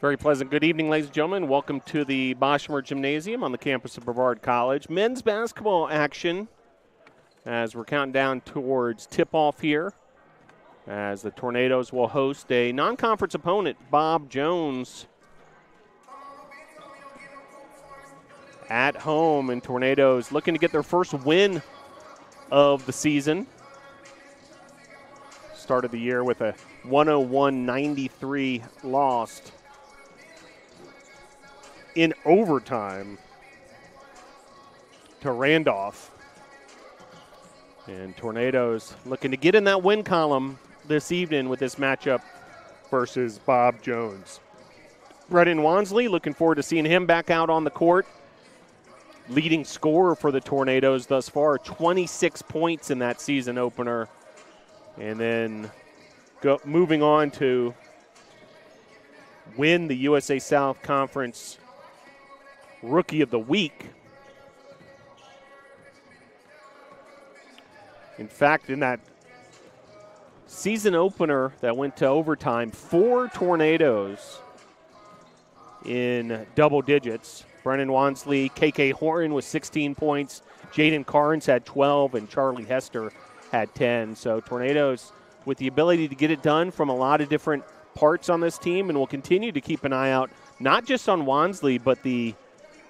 Very pleasant good evening, ladies and gentlemen. Welcome to the Boschmer Gymnasium on the campus of Brevard College. Men's basketball action as we're counting down towards tip-off here, as the Tornadoes will host a non-conference opponent, Bob Jones, at home. And Tornadoes looking to get their first win of the season. Started the year with a 101-93 loss in overtime to Randolph. And Tornadoes looking to get in that win column this evening with this matchup versus Bob Jones. Brennan Wansley, looking forward to seeing him back out on the court. Leading scorer for the Tornadoes thus far, 26 points in that season opener. And then moving on to win the USA South Conference Rookie of the Week. In fact, in that season opener that went to overtime, 4 Tornadoes in double digits. Brennan Wansley, KK Horton with 16 points, Jaden Carnes had 12, and Charlie Hester had 10. So Tornadoes with the ability to get it done from a lot of different parts on this team, and we'll continue to keep an eye out, not just on Wansley, but the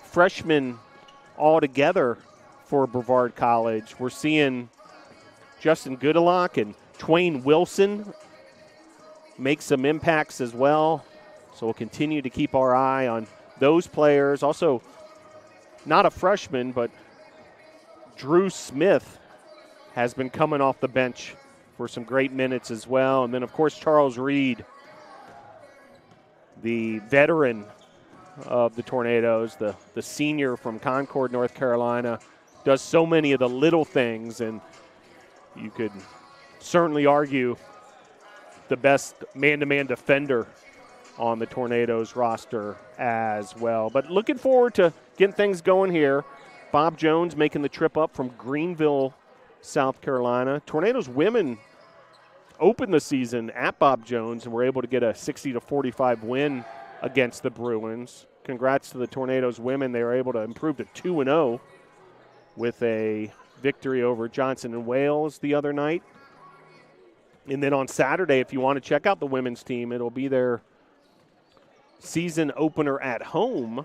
freshmen altogether for Brevard College. We're seeing Justin Goodalock and Twain Wilson make some impacts as well. So we'll continue to keep our eye on those players. Also, not a freshman, but Drew Smith has been coming off the bench for some great minutes as well. And then, of course, Charles Reed, the veteran of the Tornadoes, the senior from Concord, North Carolina, does so many of the little things, and you could certainly argue the best man-to-man defender on the Tornadoes roster as well. But looking forward to getting things going here. Bob Jones making the trip up from Greenville, South Carolina. Tornadoes women opened the season at Bob Jones and were able to get a 60-45 win against the Bruins. Congrats to the Tornadoes women. They were able to improve to 2-0 with a victory over Johnson and Wales the other night. And then on Saturday, if you want to check out the women's team, it'll be their season opener at home,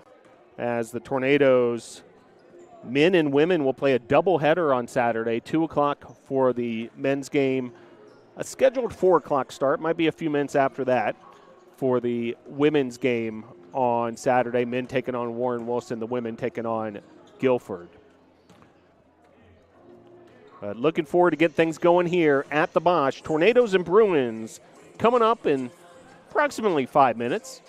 as the Tornadoes men and women will play a doubleheader on Saturday, 2 o'clock for the men's game, a scheduled 4 o'clock start, might be a few minutes after that for the women's game on Saturday. Men taking on Warren Wilson, the women taking on Guilford. Looking forward to get things going here at the Bosch. Tornadoes and Bruins coming up in approximately 5 minutes.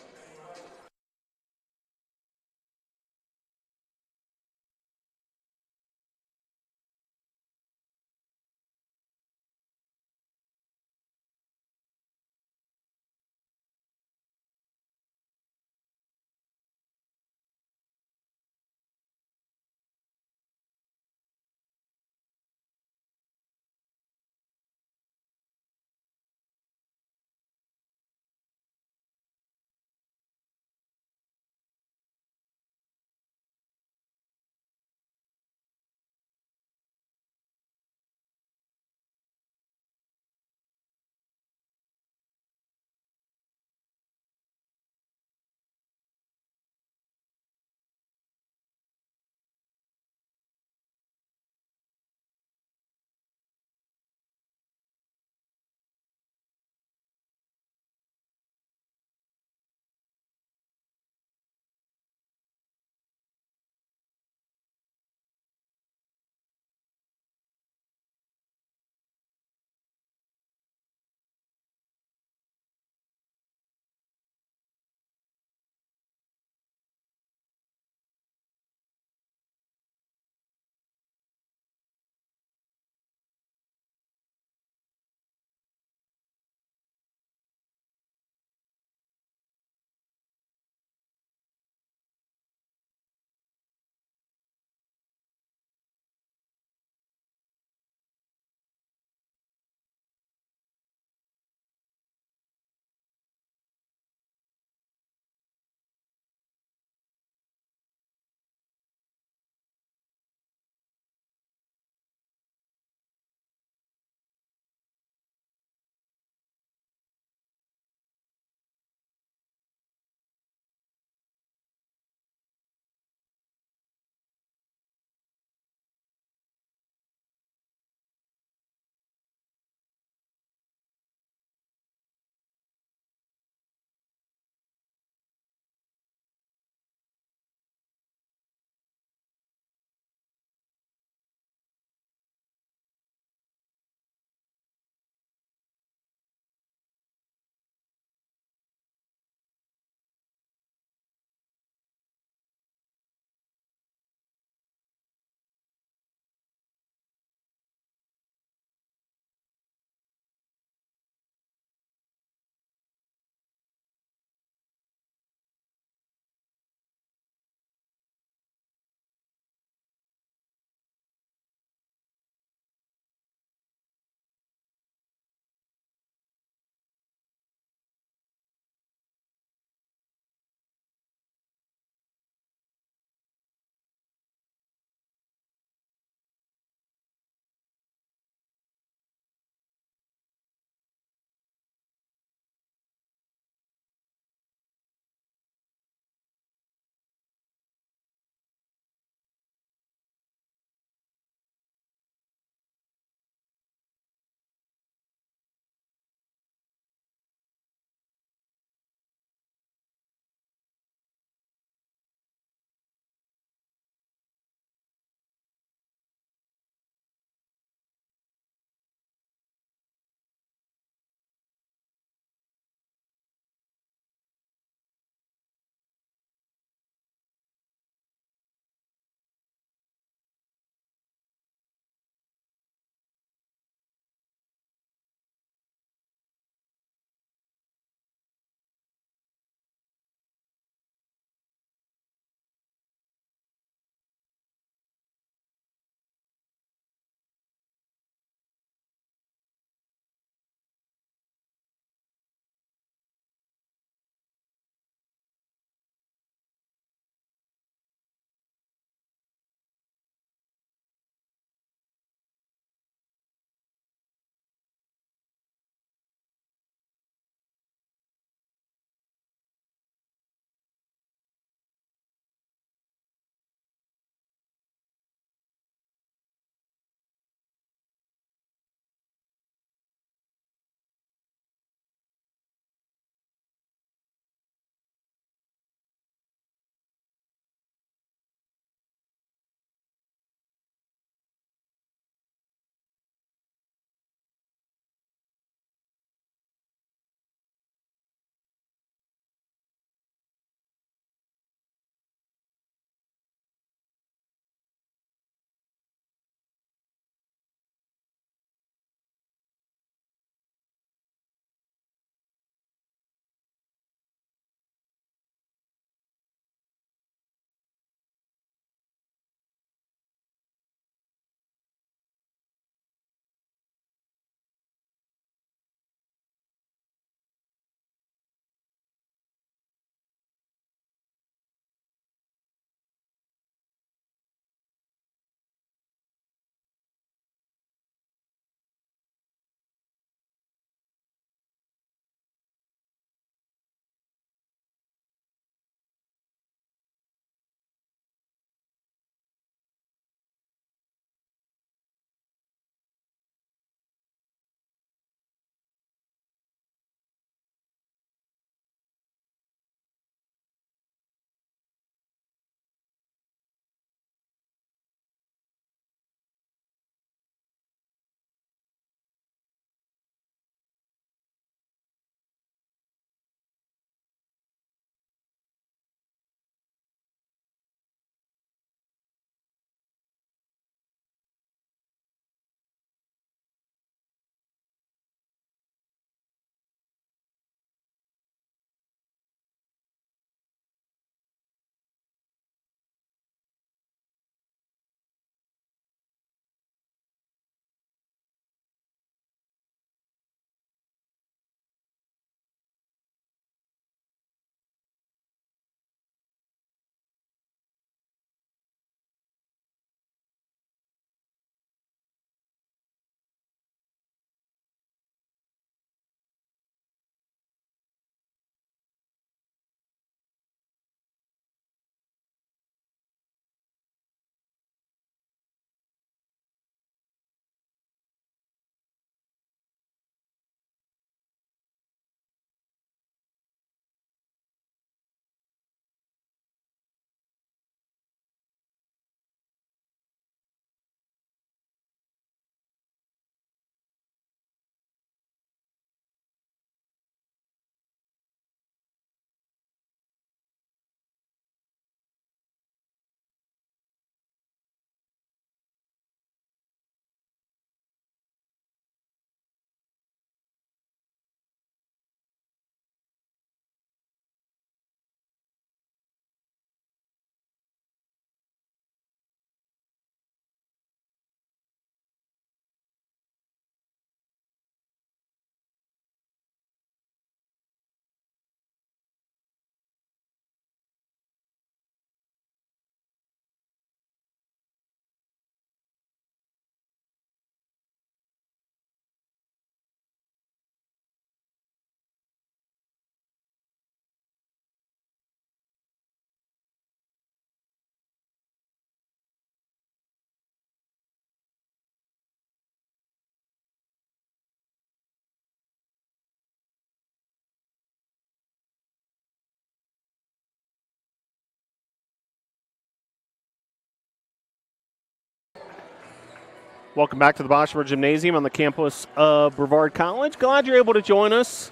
Welcome back to the Boschmer Gymnasium on the campus of Brevard College. Glad you're able to join us.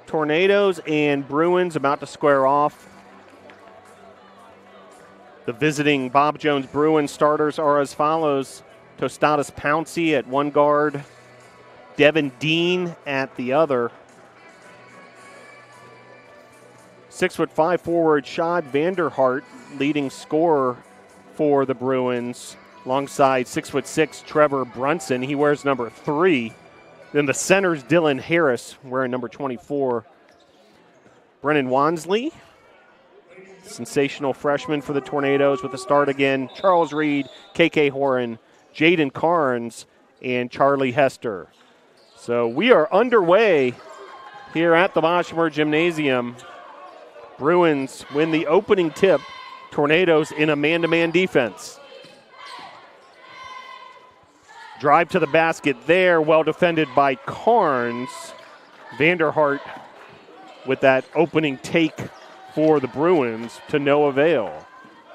Tornadoes and Bruins about to square off. The visiting Bob Jones Bruins starters are as follows. Tostadas Pouncey at one guard. Devin Dean at the other. 6'5" forward Shad Vanderhart, leading scorer for the Bruins, alongside 6'6" Trevor Brunson. He wears number 3. Then the center's Dylan Harris, wearing number 24. Brennan Wansley, sensational freshman for the Tornadoes, with the start again. Charles Reed, KK Horan, Jaden Carnes, and Charlie Hester. So we are underway here at the Boschmer Gymnasium. Bruins win the opening tip. Tornadoes in a man-to-man defense. Drive to the basket there, well defended by Carnes. Vanderhart with that opening take for the Bruins to no avail.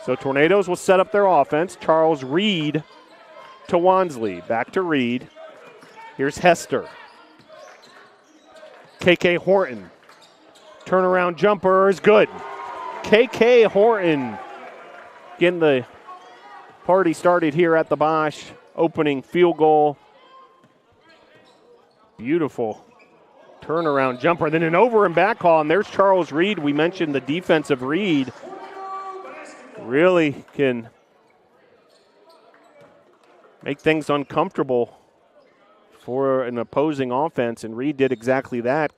So Tornadoes will set up their offense. Charles Reed to Wansley. Back to Reed. Here's Hester. KK Horton. Turnaround jumper is good. KK Horton getting the party started here at the Bosch. Opening field goal. Beautiful turnaround jumper. Then an over and back call, and there's Charles Reed. We mentioned the defensive Reed. Really can make things uncomfortable for an opposing offense, and Reed did exactly that.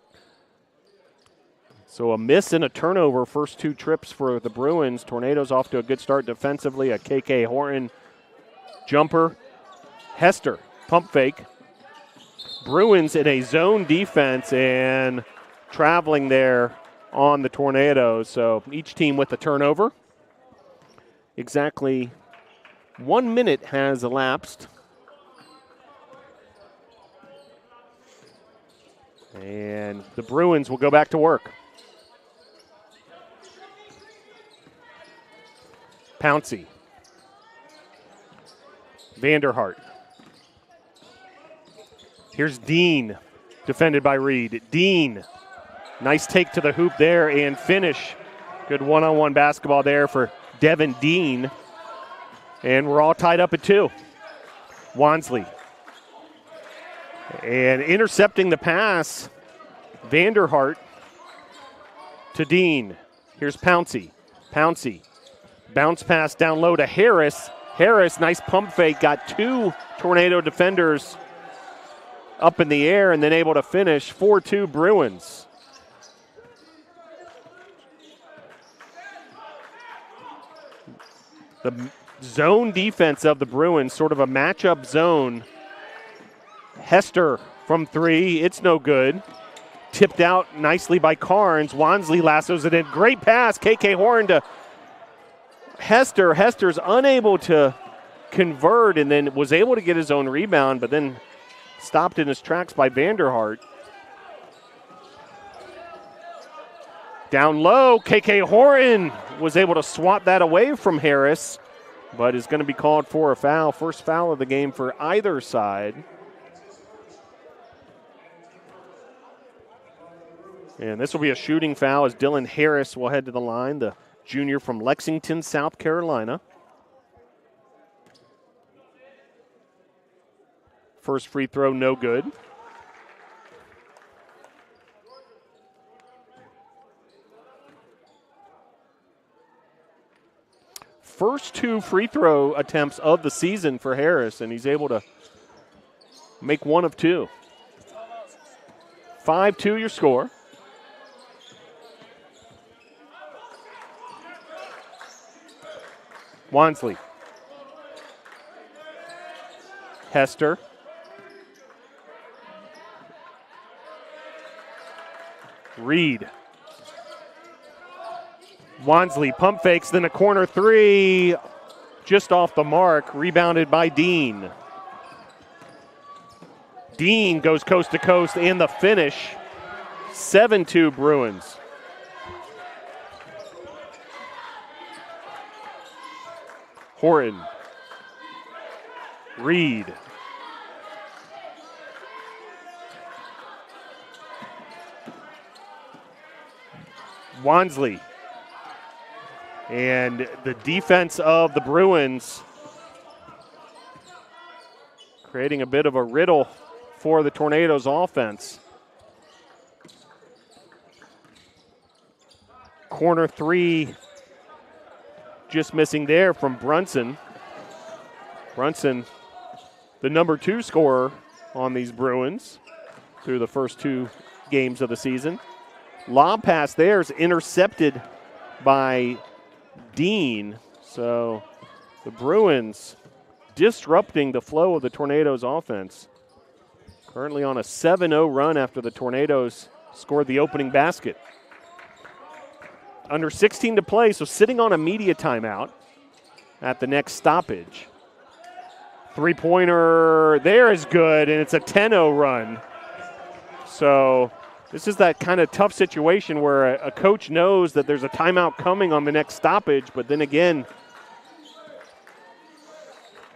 So a miss and a turnover, first 2 trips for the Bruins. Tornadoes off to a good start defensively. A KK Horton jumper. Hester, pump fake. Bruins in a zone defense and traveling there on the Tornadoes. So each team with a turnover. Exactly 1 minute has elapsed. And the Bruins will go back to work. Pouncey. Vanderhart. Here's Dean, defended by Reed. Dean, nice take to the hoop there and finish. Good one-on-one basketball there for Devin Dean. And we're all tied up at 2. Wansley. And intercepting the pass, Vanderhart to Dean. Here's Pouncey. Pouncey. Bounce pass down low to Harris. Harris, nice pump fake, got 2 Tornado defenders up in the air and then able to finish. 4-2 Bruins. The zone defense of the Bruins, sort of a matchup zone. Hester from 3, it's no good. Tipped out nicely by Carnes. Wansley lassos it in. Great pass, KK Horn to Hester. Hester's unable to convert and then was able to get his own rebound, but then stopped in his tracks by Vanderhart. Down low, KK Horton was able to swat that away from Harris, but is going to be called for a foul. First foul of the game for either side. And this will be a shooting foul as Dylan Harris will head to the line, the junior from Lexington, South Carolina. First free throw, no good. First 2 free throw attempts of the season for Harris, and he's able to make 1 of 2. 5-2 your score. Wansley. Hester. Reed. Wansley pump fakes, then a corner 3, just off the mark, rebounded by Dean. Dean goes coast to coast and the finish. 7-2 Bruins. Horton. Reed. Wansley. And the defense of the Bruins creating a bit of a riddle for the Tornadoes offense. Corner three just missing there from Brunson. Brunson, the number 2 scorer on these Bruins through the first 2 games of the season. Lob pass there is intercepted by Dean. So the Bruins disrupting the flow of the Tornadoes offense. Currently on a 7-0 run after the Tornadoes scored the opening basket. Under 16 to play, so sitting on a media timeout at the next stoppage. Three-pointer there is good, and it's a 10-0 run. So this is that kind of tough situation where a coach knows that there's a timeout coming on the next stoppage, but then again,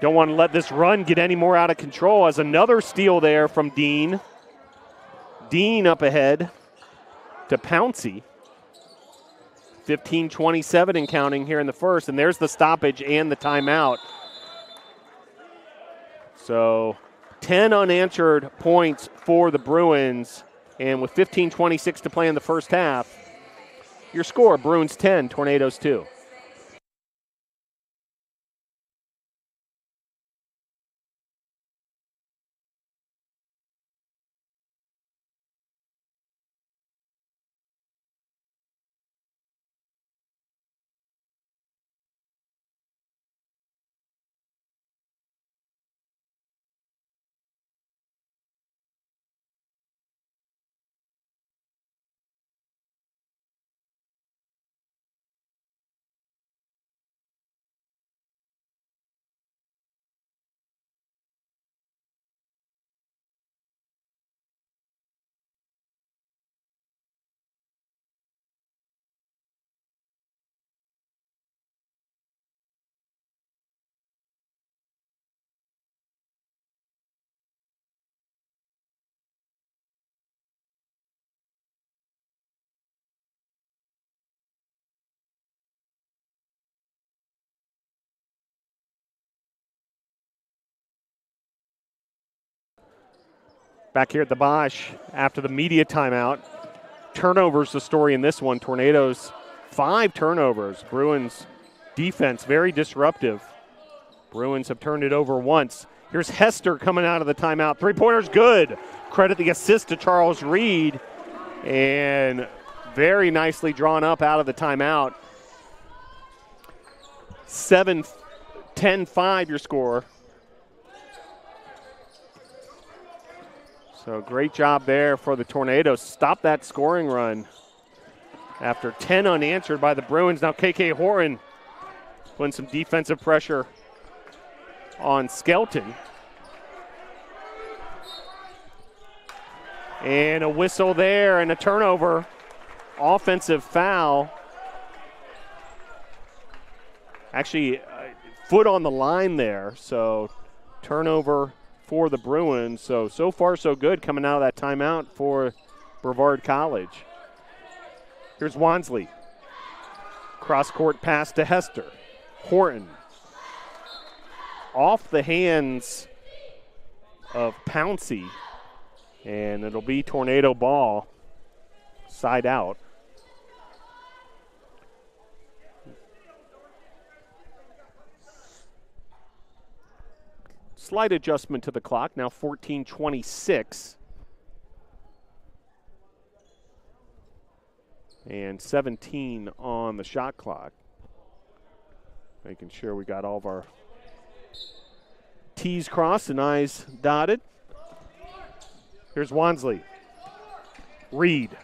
don't want to let this run get any more out of control as another steal there from Dean. Dean up ahead to Pouncey. 15-27 and counting here in the first, and there's the stoppage and the timeout. So 10 unanswered points for the Bruins, and with 15:26 to play in the first half, your score, Bruins 10, Tornadoes 2. Back here at the Bosch after the media timeout. Turnovers the story in this one. Tornadoes, 5 turnovers. Bruins defense very disruptive. Bruins have turned it over once. Here's Hester coming out of the timeout. Three-pointer's good. Credit the assist to Charles Reed. And very nicely drawn up out of the timeout. 7-10-5 your score. So great job there for the Tornadoes. Stop that scoring run after 10 unanswered by the Bruins. Now KK Horton putting some defensive pressure on Skelton. And a whistle there and a turnover. Offensive foul. Actually, foot on the line there. So turnover for the Bruins. So far so good coming out of that timeout for Brevard College. Here's Wansley. Cross-court pass to Hester. Horton. Off the hands of Pouncey. And it'll be Tornado ball. Side out. Slight adjustment to the clock, now 14:26. And 17 on the shot clock. Making sure we got all of our T's crossed and I's dotted. Here's Wansley. Reed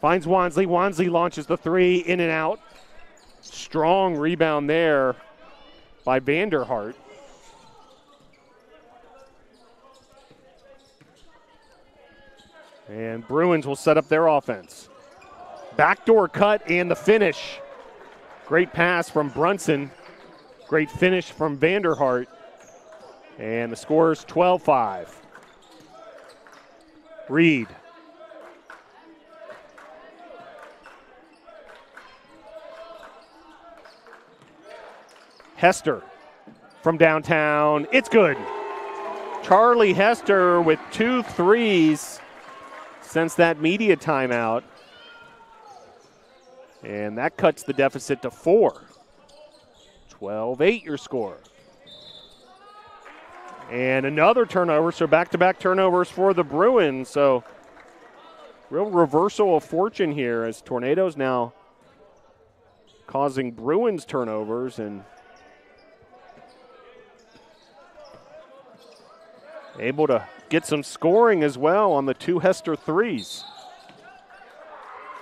finds Wansley. Wansley launches the three, in and out. Strong rebound there by Vanderhart. And Bruins will set up their offense. Backdoor cut and the finish. Great pass from Brunson. Great finish from Vanderhart. And the score is 12-5. Reed. Hester from downtown. It's good. Charlie Hester with 2 threes since that media timeout. And that cuts the deficit to 4. 12-8 your score. And another turnover, so back-to-back turnovers for the Bruins. So real reversal of fortune here as Tornadoes now causing Bruins turnovers and able to get some scoring as well on the 2 Hester threes.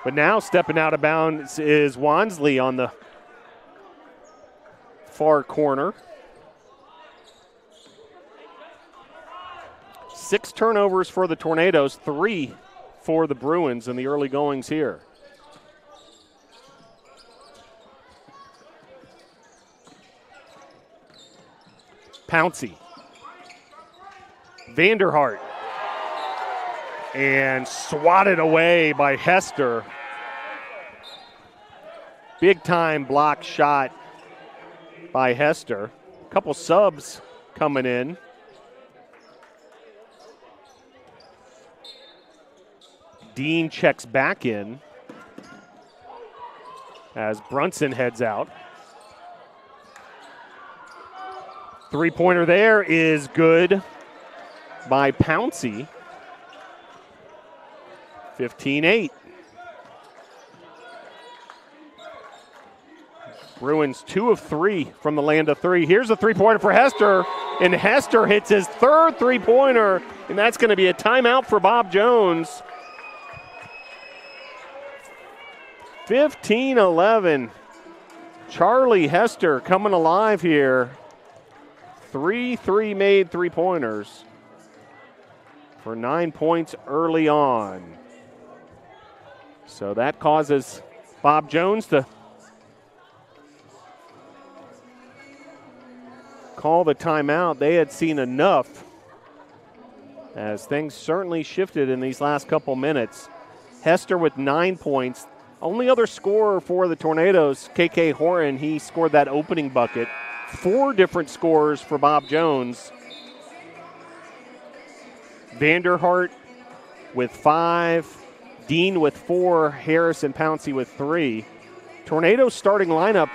But now stepping out of bounds is Wansley on the far corner. 6 turnovers for the Tornadoes, 3 for the Bruins in the early goings here. Pouncey. Vanderhart. And swatted away by Hester. Big time block shot by Hester. A couple subs coming in. Dean checks back in as Brunson heads out. Three-pointer there is good by Pouncey. 15-8. Bruins 2 of 3 from the land of 3. Here's a three-pointer for Hester, and Hester hits his 3rd three-pointer, and that's going to be a timeout for Bob Jones. 15-11. Charlie Hester coming alive here. 3 made three-pointers for 9 points early on. So that causes Bob Jones to call the timeout. They had seen enough as things certainly shifted in these last couple minutes. Hester with 9 points. Only other scorer for the Tornadoes, KK Horan, he scored that opening bucket. 4 different scores for Bob Jones. Vanderhart with 5, Dean with 4, Harris and Pouncey with 3. Tornadoes starting lineup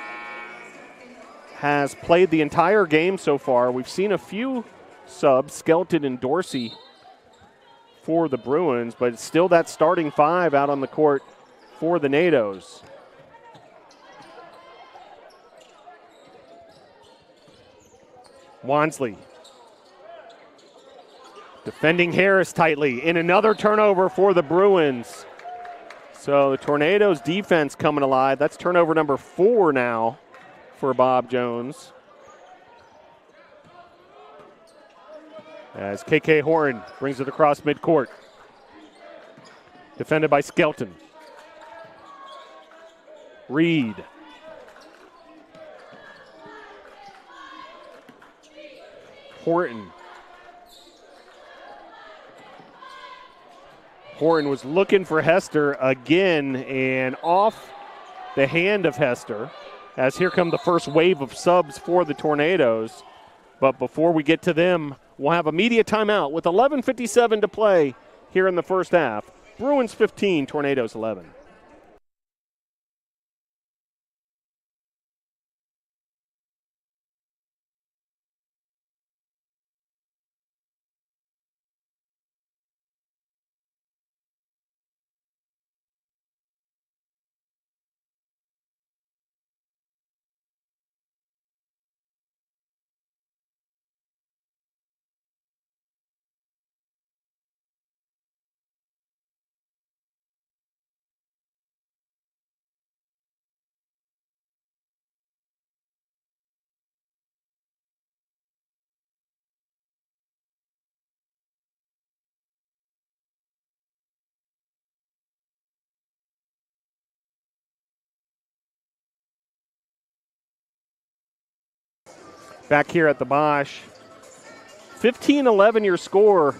has played the entire game so far. We've seen a few subs, Skelton and Dorsey for the Bruins, but it's still that starting 5 out on the court for the Nados. Wansley defending Harris tightly, and another turnover for the Bruins. So the Tornadoes defense coming alive. That's turnover number 4 now for Bob Jones. As KK Horan brings it across midcourt. Defended by Skelton. Reed. Horton. Horton was looking for Hester again and off the hand of Hester as here come the first wave of subs for the Tornadoes. But before we get to them, we'll have a media timeout with 11:57 to play here in the first half. Bruins 15, Tornadoes 11. Back here at the Bosch. 15-11 your score.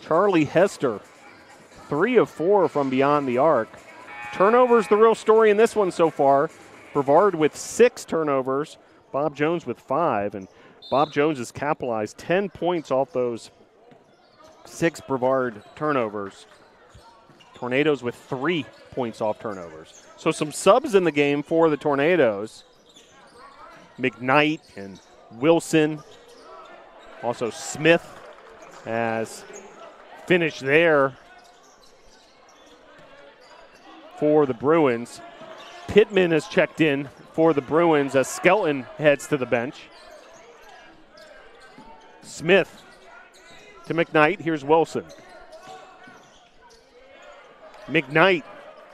Charlie Hester, 3 of 4 from beyond the arc. Turnovers the real story in this one so far. Brevard with 6 turnovers. Bob Jones with 5, and Bob Jones has capitalized 10 points off those 6 Brevard turnovers. Tornadoes with 3 points off turnovers. So some subs in the game for the Tornadoes. McKnight and Wilson. Also Smith has finished there for the Bruins. Pittman has checked in for the Bruins as Skelton heads to the bench. Smith to McKnight. Here's Wilson. McKnight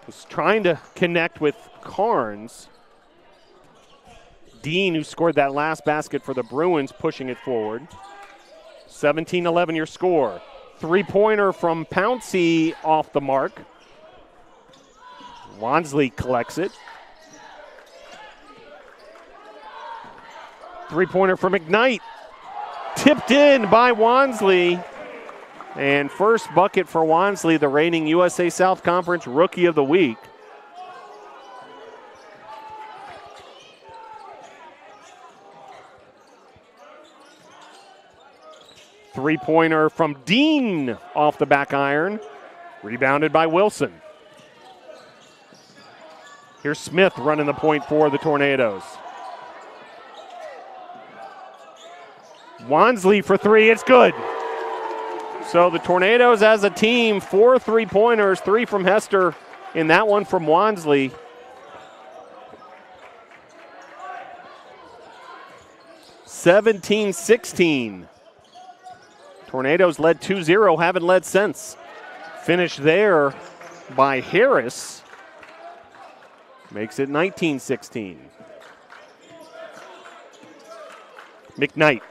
was trying to connect with Carnes. Dean, who scored that last basket for the Bruins, pushing it forward. 17-11 your score. Three-pointer from Pouncey off the mark. Wansley collects it. Three-pointer from McKnight. Tipped in by Wansley. And first bucket for Wansley, the reigning USA South Conference Rookie of the Week. Three-pointer from Dean off the back iron. Rebounded by Wilson. Here's Smith running the point for the Tornadoes. Wansley for 3, it's good. So the Tornadoes as a team, 4 3-pointers, 3 from Hester, and that one from Wansley. (17-16). Tornadoes led 2-0, haven't led since. Finished there by Harris. Makes it 19-16. McKnight.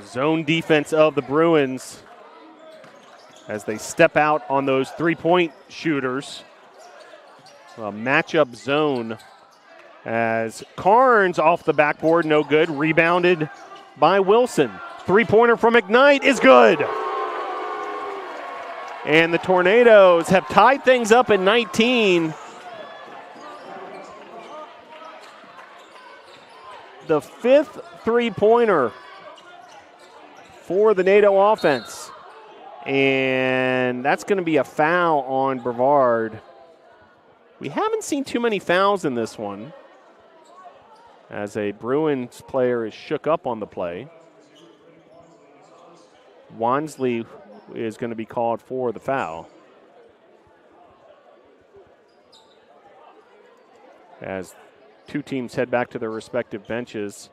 Zone defense of the Bruins as they step out on those three-point shooters. A matchup zone as Carnes off the backboard, no good. Rebounded by Wilson. Three-pointer from McKnight is good. And the Tornadoes have tied things up at 19. The 5th three-pointer for the NATO offense. And that's going to be a foul on Brevard. We haven't seen too many fouls in this one, as a Bruins player is shook up on the play. Wansley is going to be called for the foul, as two teams head back to their respective benches.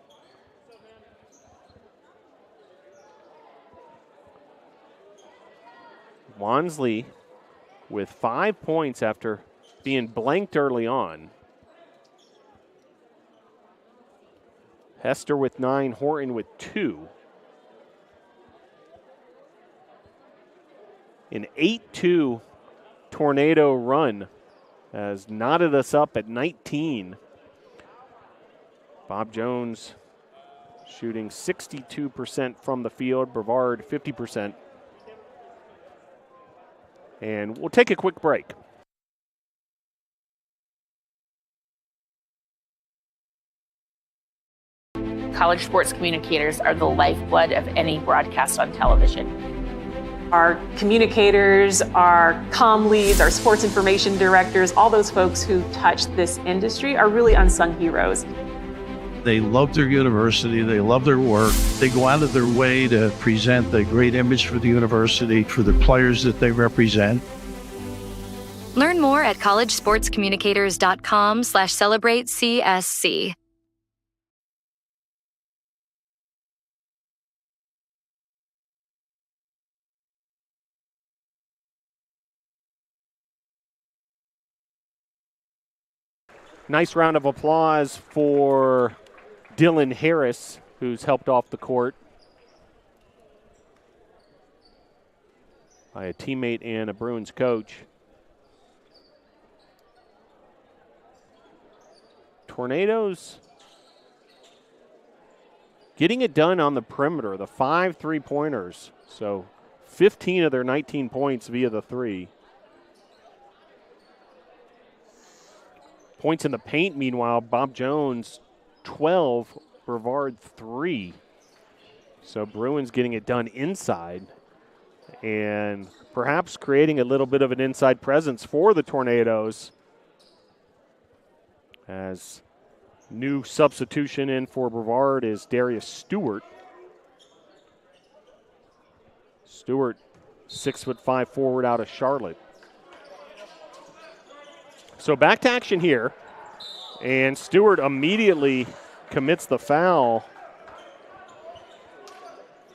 Wansley with 5 points after being blanked early on. Hester with 9, Horton with 2. An 8-2 Tornado run has knotted us up at 19. Bob Jones shooting 62% from the field, Brevard 50%. And we'll take a quick break. College sports communicators are the lifeblood of any broadcast on television. Our communicators, our comm leads, our sports information directors, all those folks who touch this industry are really unsung heroes. They love their university, they love their work. They go out of their way to present a great image for the university, for the players that they represent. Learn more at collegesportscommunicators.com/celebratecsc. Nice round of applause for Dylan Harris, who's helped off the court by a teammate and a Bruins coach. Tornadoes getting it done on the perimeter, the 5 3-pointers. So 15 of their 19 points via the 3. Points in the paint, meanwhile, Bob Jones 12, Brevard 3. So Bruins getting it done inside and perhaps creating a little bit of an inside presence for the Tornadoes as new substitution in for Brevard is Darius Stewart. Stewart, 6'5" forward out of Charlotte. So back to action here. And Stewart immediately commits the foul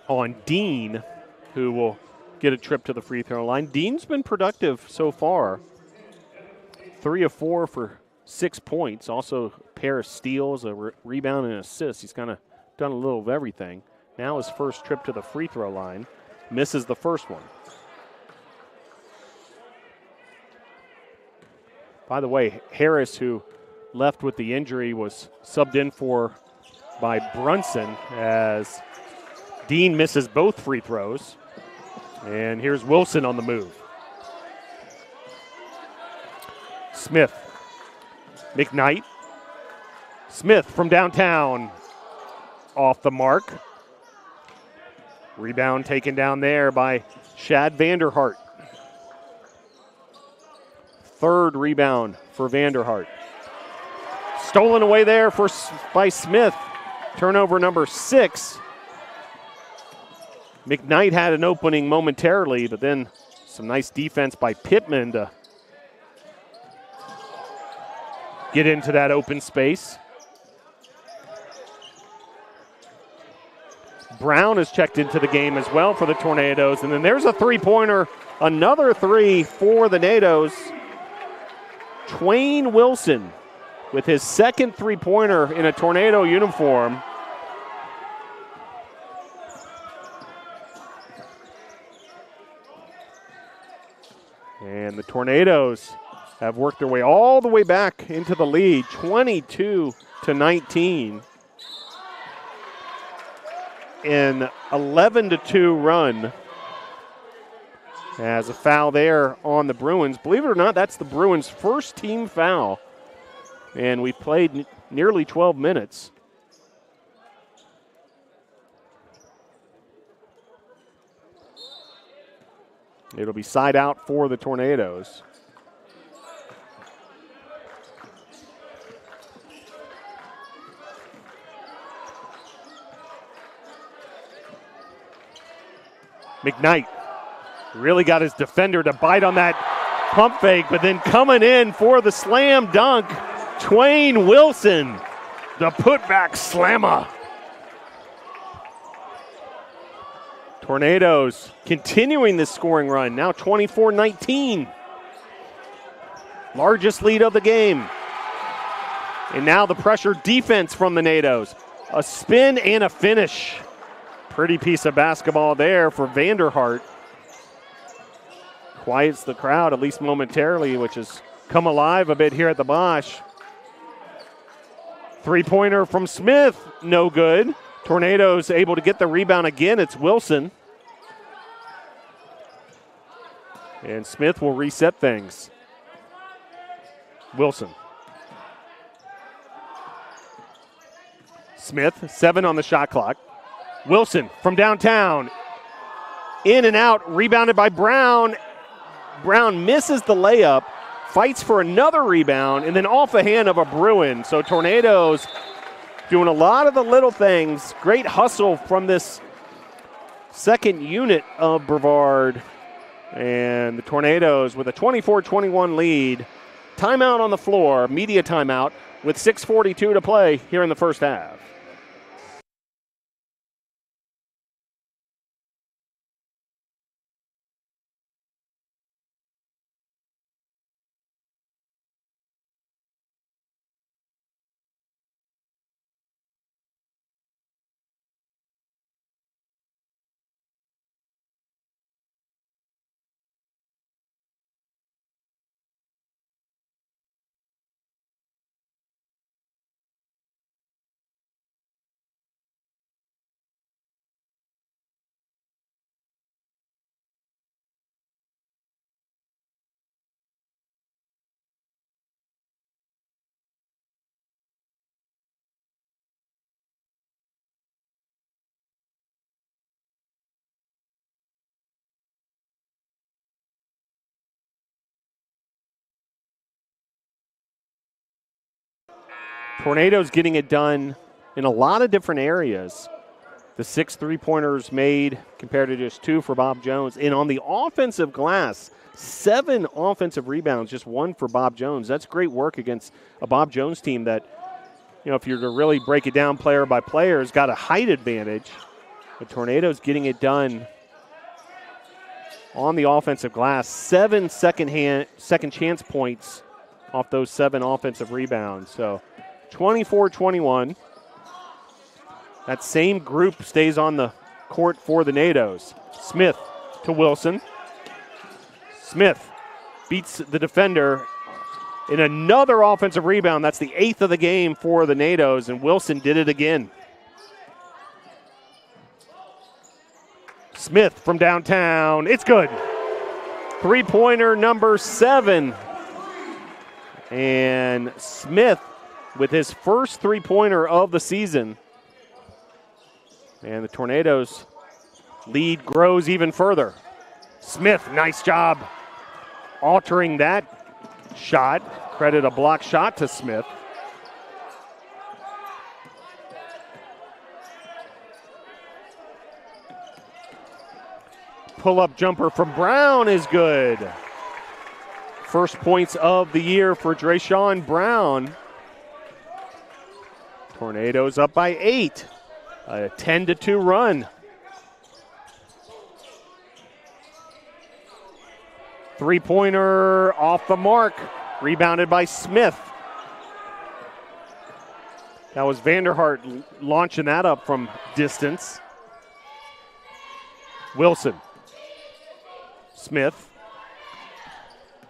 on Dean, who will get a trip to the free throw line. Dean's been productive so far. 3 of 4 for 6 points. Also a pair of steals, a rebound, and an assist. He's kind of done a little of everything. Now his first trip to the free throw line. Misses the first one. By the way, Harris, who left with the injury, was subbed in for by Brunson as Dean misses both free throws. And here's Wilson on the move. Smith. McKnight. Smith from downtown. Off the mark. Rebound taken down there by Shad Vanderhart. Third rebound for Vanderhart. Stolen away there by Smith. Turnover number 6. McKnight had an opening momentarily, but then some nice defense by Pittman to get into that open space. Brown has checked into the game as well for the Tornadoes. And then there's a three-pointer, another 3 for the Nados. Twain Wilson with his second three-pointer in a Tornado uniform. And the Tornadoes have worked their way all the way back into the lead, 22-19. An 11-2 run. As a foul there on the Bruins. Believe it or not, that's the Bruins' first team foul. And we've played nearly 12 minutes. It'll be side out for the Tornadoes. McKnight really got his defender to bite on that pump fake, but then coming in for the slam dunk, Twain Wilson, the putback slammer. Tornadoes continuing this scoring run, now 24-19. Largest lead of the game. And now the pressure defense from the Nados. A spin and a finish. Pretty piece of basketball there for Vanderhart. Quiets the crowd, at least momentarily, which has come alive a bit here at the Bosch. Three-pointer from Smith, no good. Tornadoes able to get the rebound again. It's Wilson. And Smith will reset things. Wilson. Smith, 7 on the shot clock. Wilson from downtown. In and out, rebounded by Brown. Brown misses the layup, fights for another rebound, and then off the hand of a Bruin. So Tornadoes doing a lot of the little things. Great hustle from this second unit of Brevard. And the Tornadoes with a 24-21 lead. Timeout on the floor, media timeout, with 6:42 to play here in the first half. Tornadoes getting it done in a lot of different areas. The 6 3-pointers made compared to just 2 for Bob Jones. And on the offensive glass, 7 offensive rebounds, just 1 for Bob Jones. That's great work against a Bob Jones team that, if you're to really break it down player by player, has got a height advantage. The Tornadoes getting it done on the offensive glass. 7 second chance points off those 7 offensive rebounds. So 24-21. That same group stays on the court for the NATOs. Smith to Wilson. Smith beats the defender in another offensive rebound. That's the 8th of the game for the NATOs, and Wilson did it again. Smith from downtown. It's good. 3-pointer number 7. And Smith with his first 3-pointer of the season. And the Tornadoes' lead grows even further. Smith, nice job altering that shot. Credit a block shot to Smith. Pull-up jumper from Brown is good. First points of the year for Drayshawn Brown. Tornadoes up by 8. A 10-2 run. 3-pointer off the mark. Rebounded by Smith. That was Vanderhart launching that up from distance. Wilson. Smith.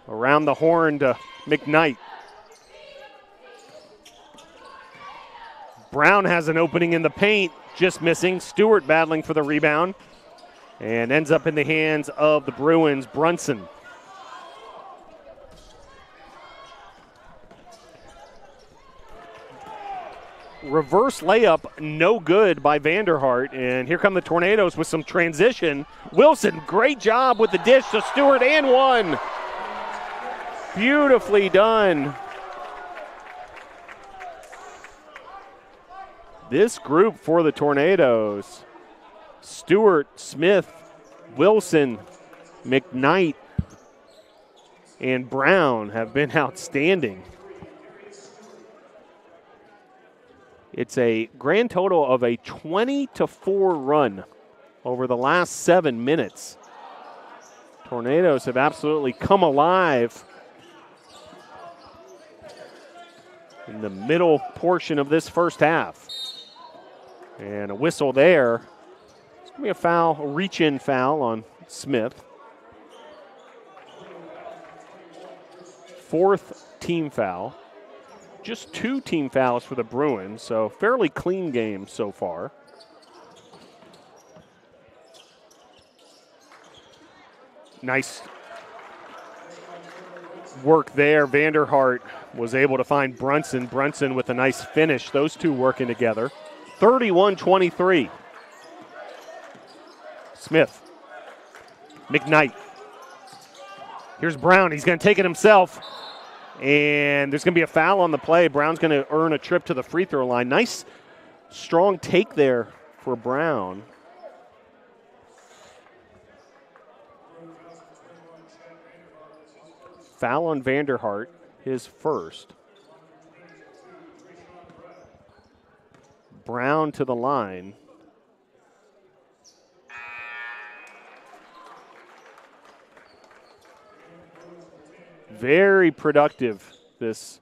Around the horn to McKnight. Brown has an opening in the paint, just missing. Stewart battling for the rebound and ends up in the hands of the Bruins, Brunson. Reverse layup, no good by Vanderhart. And here come the Tornadoes with some transition. Wilson, great job with the dish to Stewart and 1. Beautifully done. This group for the Tornadoes, Stewart, Smith, Wilson, McKnight, and Brown have been outstanding. It's a grand total of a 20-4 run over the last 7 minutes. Tornadoes have absolutely come alive in the middle portion of this first half. And a whistle there. It's going to be a foul, a reach-in foul on Smith. 4th team foul. Just 2 team fouls for the Bruins, so fairly clean game so far. Nice work there. Vanderhart was able to find Brunson. Brunson with a nice finish. Those two working together. 31-23. Smith. McKnight. Here's Brown. He's going to take it himself. And there's going to be a foul on the play. Brown's going to earn a trip to the free throw line. Nice, strong take there for Brown. Foul on Vanderhart, his first. Brown to the line. Very productive, this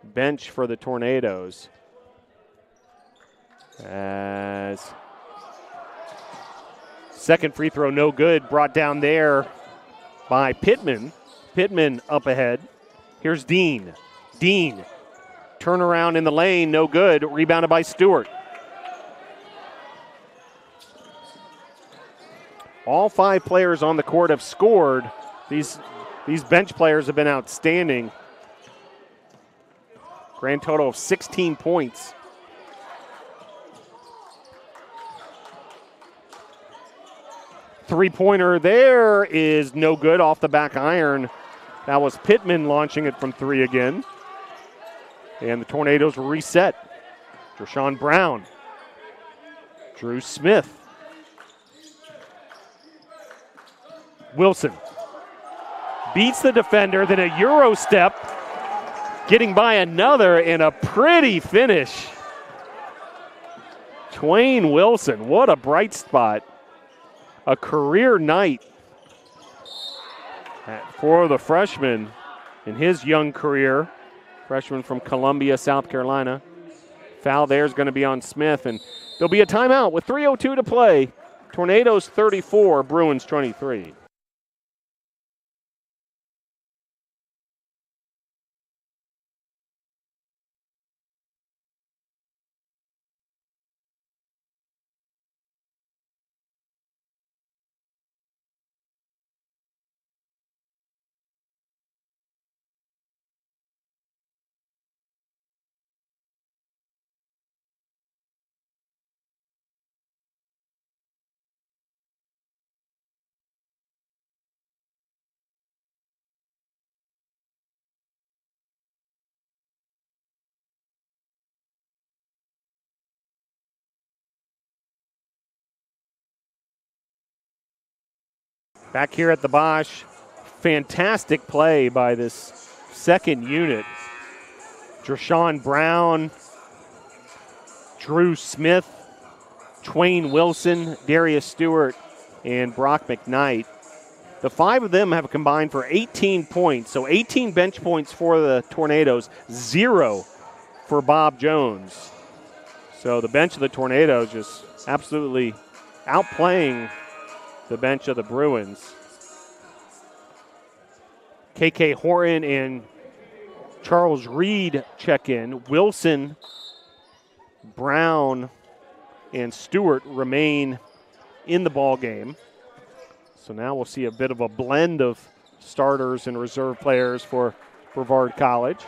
bench for the Tornadoes. As second free throw no good, brought down there by Pittman. Pittman up ahead. Here's Dean. Dean, turnaround in the lane, no good, rebounded by Stewart. All 5 players on the court have scored. These bench players have been outstanding. Grand total of 16 points. Three-pointer there is no good off the back iron That was Pittman launching it from 3 again. And the Tornadoes were reset. Deshaun Brown. Drew Smith. Wilson beats the defender, then a Euro step, getting by another in a pretty finish. Twain Wilson, what a bright spot. A career night for the freshman in his young career. Freshman from Columbia, South Carolina. Foul there is going to be on Smith, and there'll be a timeout with 3:02 to play. Tornadoes 34, Bruins 23. Back here at the Bosch, fantastic play by this second unit. Deshaun Brown, Drew Smith, Twain Wilson, Darius Stewart, and Brock McKnight. The 5 of them have combined for 18 points, so 18 bench points for the Tornadoes, 0 for Bob Jones. So the bench of the Tornadoes just absolutely outplaying the bench of the Bruins. KK Horton and Charles Reed check in. Wilson, Brown, and Stewart remain in the ball game. So now we'll see a bit of a blend of starters and reserve players for Brevard College.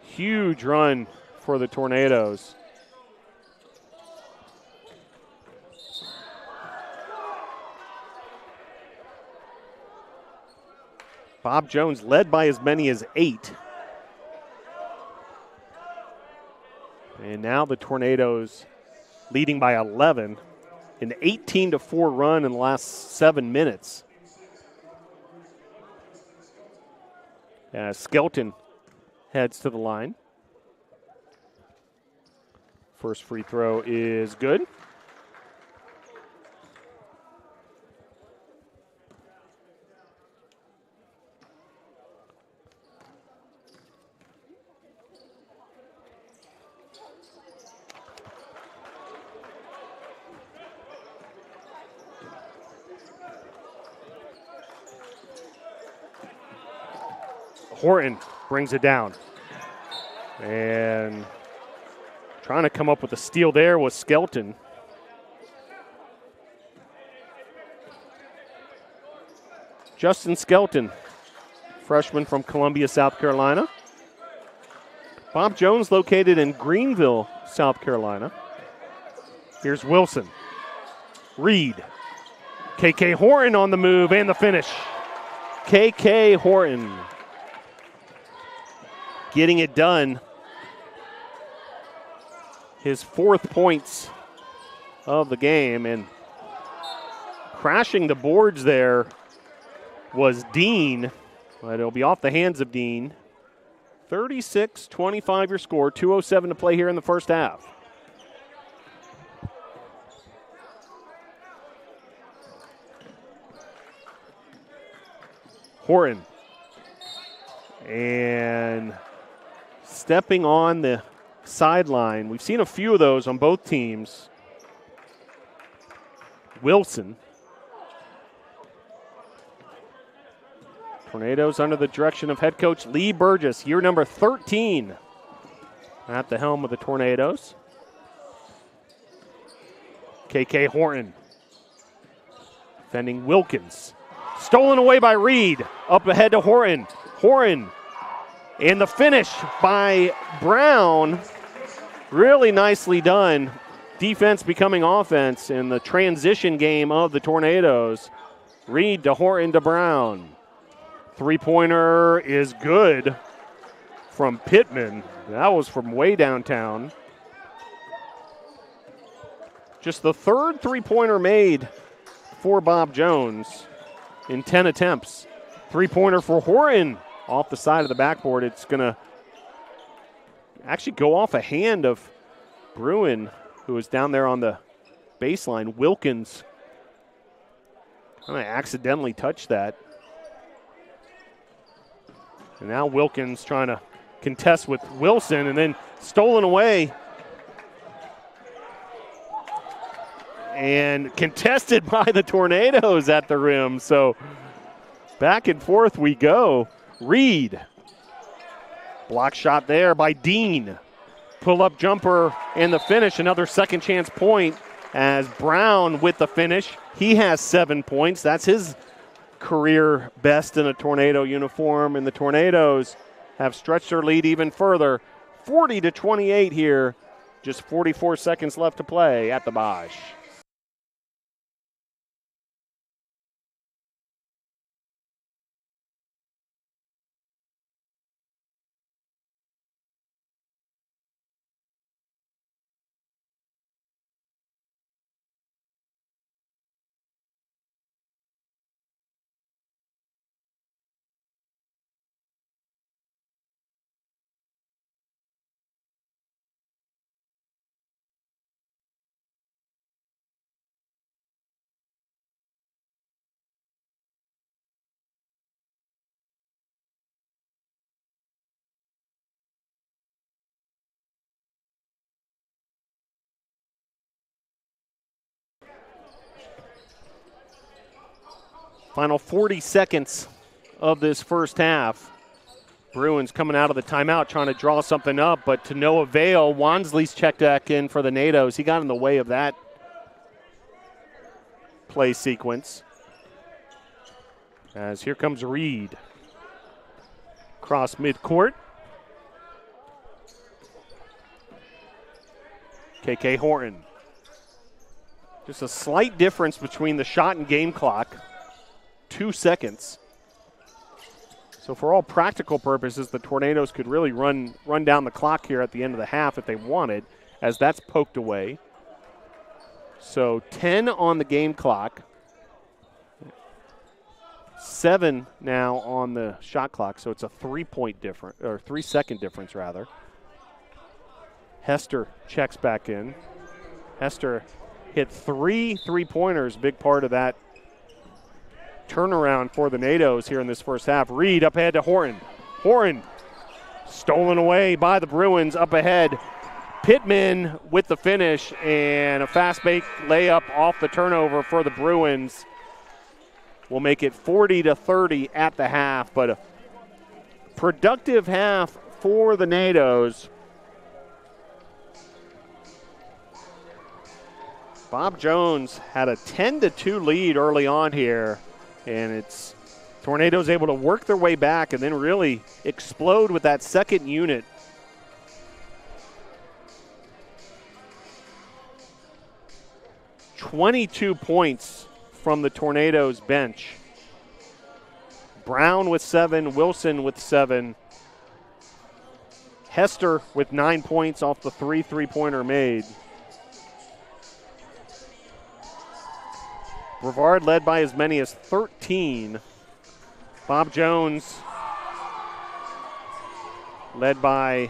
Huge run for the Tornadoes. Bob Jones led by as many as 8. And now the Tornadoes leading by 11. An 18-4 run in the last 7 minutes. Skelton heads to the line. First free throw is good. Horton brings it down. And trying to come up with a steal there was Skelton. Justin Skelton, freshman from Columbia, South Carolina. Bob Jones located in Greenville, South Carolina. Here's Wilson. Reed. KK Horton on the move and the finish. KK Horton getting it done. His 4th points of the game, and crashing the boards there was Dean, but it'll be off the hands of Dean. 36-25 your score, 2:07 to play here in the first half. Horton. And stepping on the sideline. We've seen a few of those on both teams. Wilson. Tornadoes under the direction of head coach Lee Burgess, year number 13 at the helm of the Tornadoes. KK Horton. Defending Wilkins. Stolen away by Reed. Up ahead to Horton. Horton. And the finish by Brown. Really nicely done. defense becoming offense in the transition game of the Tornadoes. Reed to Horton to Brown. Three-pointer is good from Pittman. That was from way downtown. Just the third three-pointer made for Bob Jones in 10 attempts. Three-pointer for Horton off the side of the backboard. It's going to actually go off a hand of Bruin, who was down there on the baseline. Wilkins kind of accidentally touched that. And now Wilkins trying to contest with Wilson and then stolen away. And contested by the Tornadoes at the rim. So back and forth we go. Reed. Block shot there by Dean. Pull-up jumper and the finish. Another second chance point as Brown with the finish. He has 7 points. That's his career best in a Tornado uniform. And the Tornadoes have stretched their lead even further. 40-28 here. Just 44 seconds left to play at the Bosch. Final 40 seconds of this first half. Bruins coming out of the timeout trying to draw something up, but to no avail. Wansley's checked back in for the Nados. He got in the way of that play sequence. As here comes Reed. Cross midcourt. KK Horton. Just a slight difference between the shot and game clock. 2 seconds. So for all practical purposes, the Tornadoes could really run down the clock here at the end of the half if they wanted, as that's poked away. So 10 on the game clock. 7 now on the shot clock, so it's a 3-point difference, or 3-second difference rather. Hester checks back in. Hester hit 3 3-pointers, big part of that turnaround for the Nados here in this first half. Reed up ahead to Horton. Horton stolen away by the Bruins up ahead. Pittman with the finish and a fast break layup off the turnover for the Bruins will make it 40-30 at the half, but a productive half for the Nados. Bob Jones had a 10-2 lead early on here, and it's Tornadoes able to work their way back and then really explode with that second unit. "22 points from the Tornadoes bench. Brown with 7, Wilson with 7. Hester with 9 points off the 3 3-pointer made. Brevard led by as many as 13. Bob Jones led by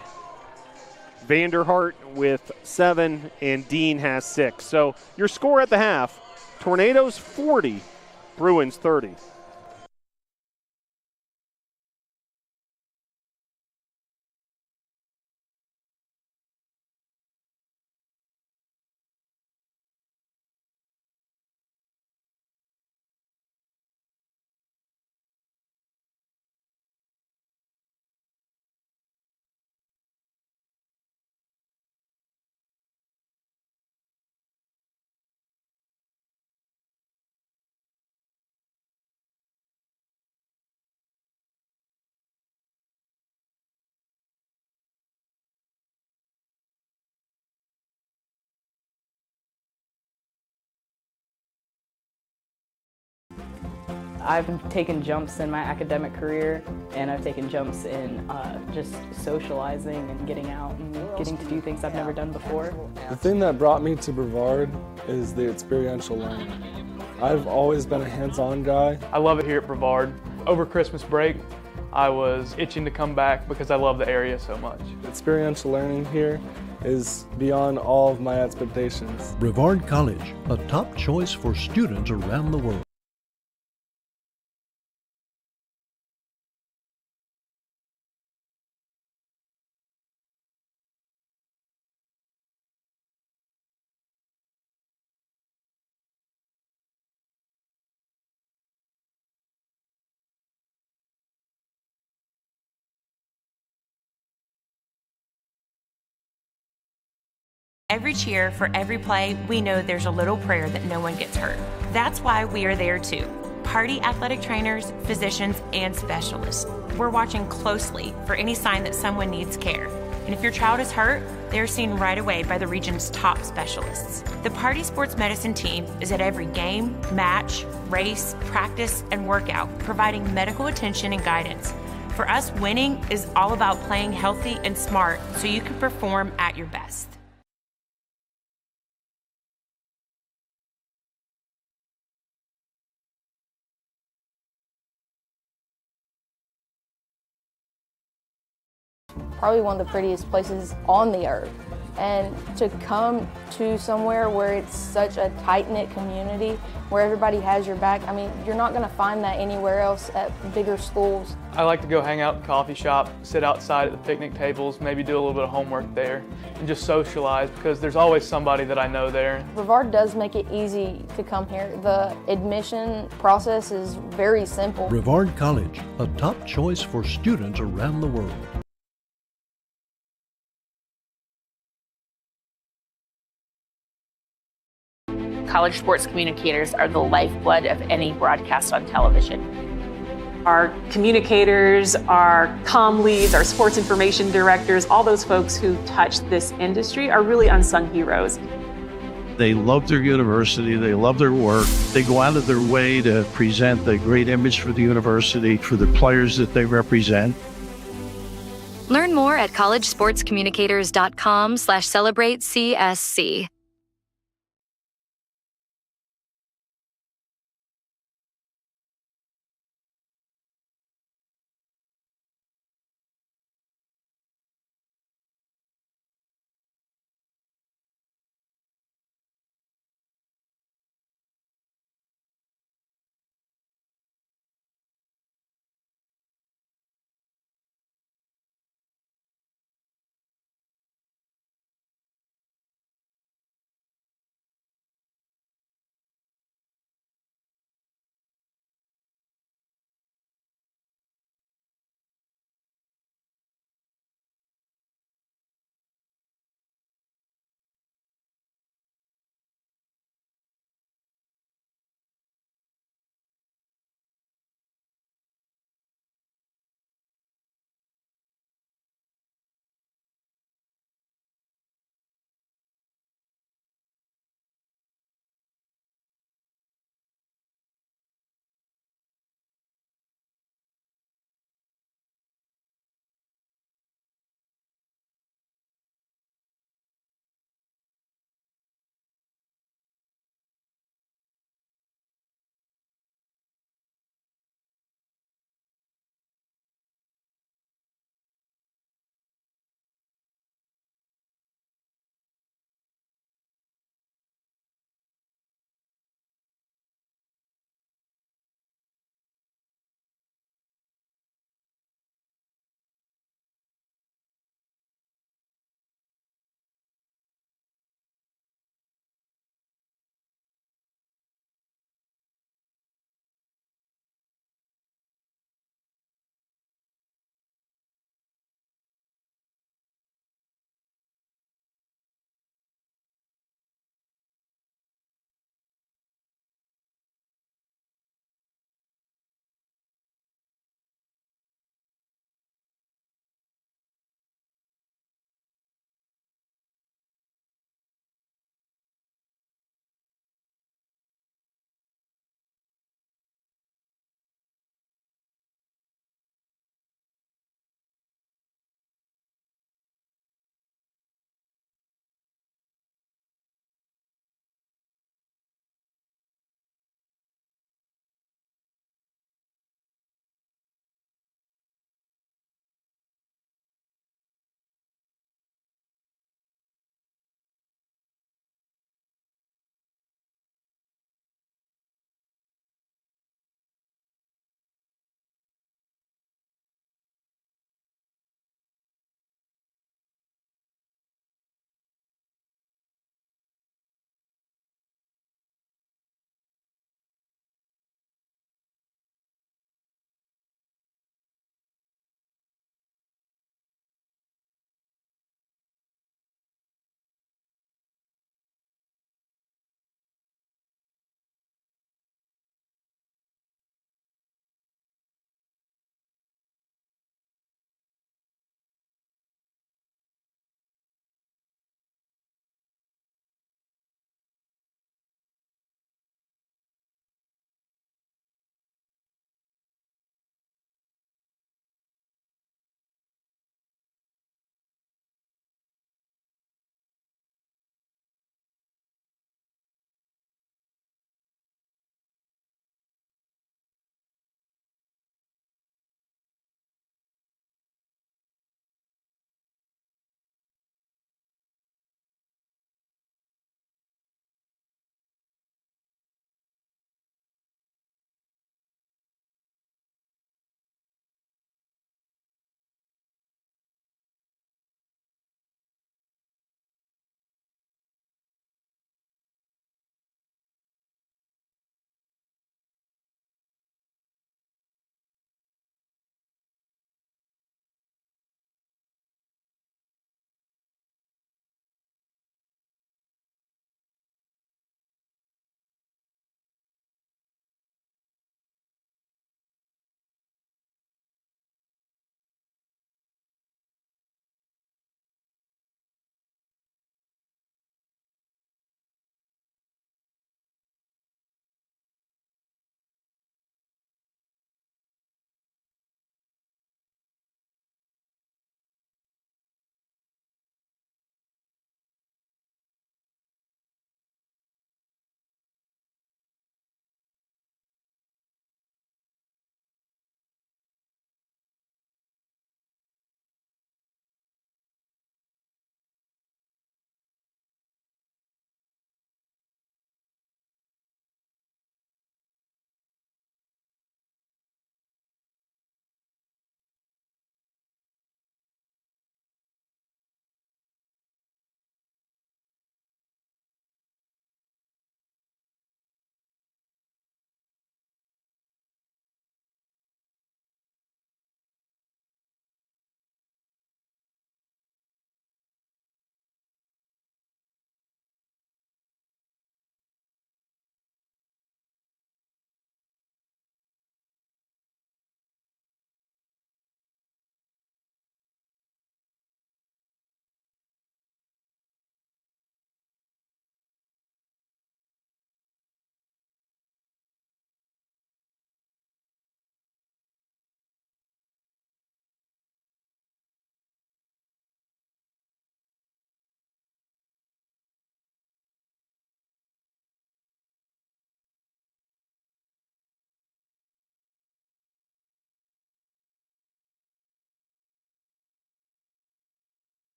Vanderhart with 7, and Dean has 6. So your score at the half, Tornadoes 40, Bruins 30. I've taken jumps in my academic career, and I've taken jumps in just socializing and getting out and getting to do things I've never done before. The thing that brought me to Brevard is the experiential learning. I've always been a hands-on guy. I love it here at Brevard. Over Christmas break, I was itching to come back because I love the area so much. Experiential learning here is beyond all of my expectations. Brevard College, a top choice for students around the world. Every cheer, for every play, we know there's a little prayer that no one gets hurt. That's why we are there too. Party athletic trainers, physicians, and specialists. We're watching closely for any sign that someone needs care. And if your child is hurt, they're seen right away by the region's top specialists. The Party Sports Medicine team is at every game, match, race, practice, and workout, providing medical attention and guidance. For us, winning is all about playing healthy and smart so you can perform at your best. Probably one of the prettiest places on the earth. And to come to somewhere where it's such a tight-knit community, where everybody has your back, I mean, you're not going to find that anywhere else at bigger schools. I like to go hang out in the coffee shop, sit outside at the picnic tables, maybe do a little bit of homework there, and just socialize because there's always somebody that I know there. Brevard does make it easy to come here. The admission process is very simple. Brevard College, a top choice for students around the world. College sports communicators are the lifeblood of any broadcast on television. Our communicators, our comm leads, our sports information directors, all those folks who touch this industry are really unsung heroes. They love their university, they love their work, they go out of their way to present the great image for the university, for the players that they represent. Learn more at collegesportscommunicators.com/celebratecsc.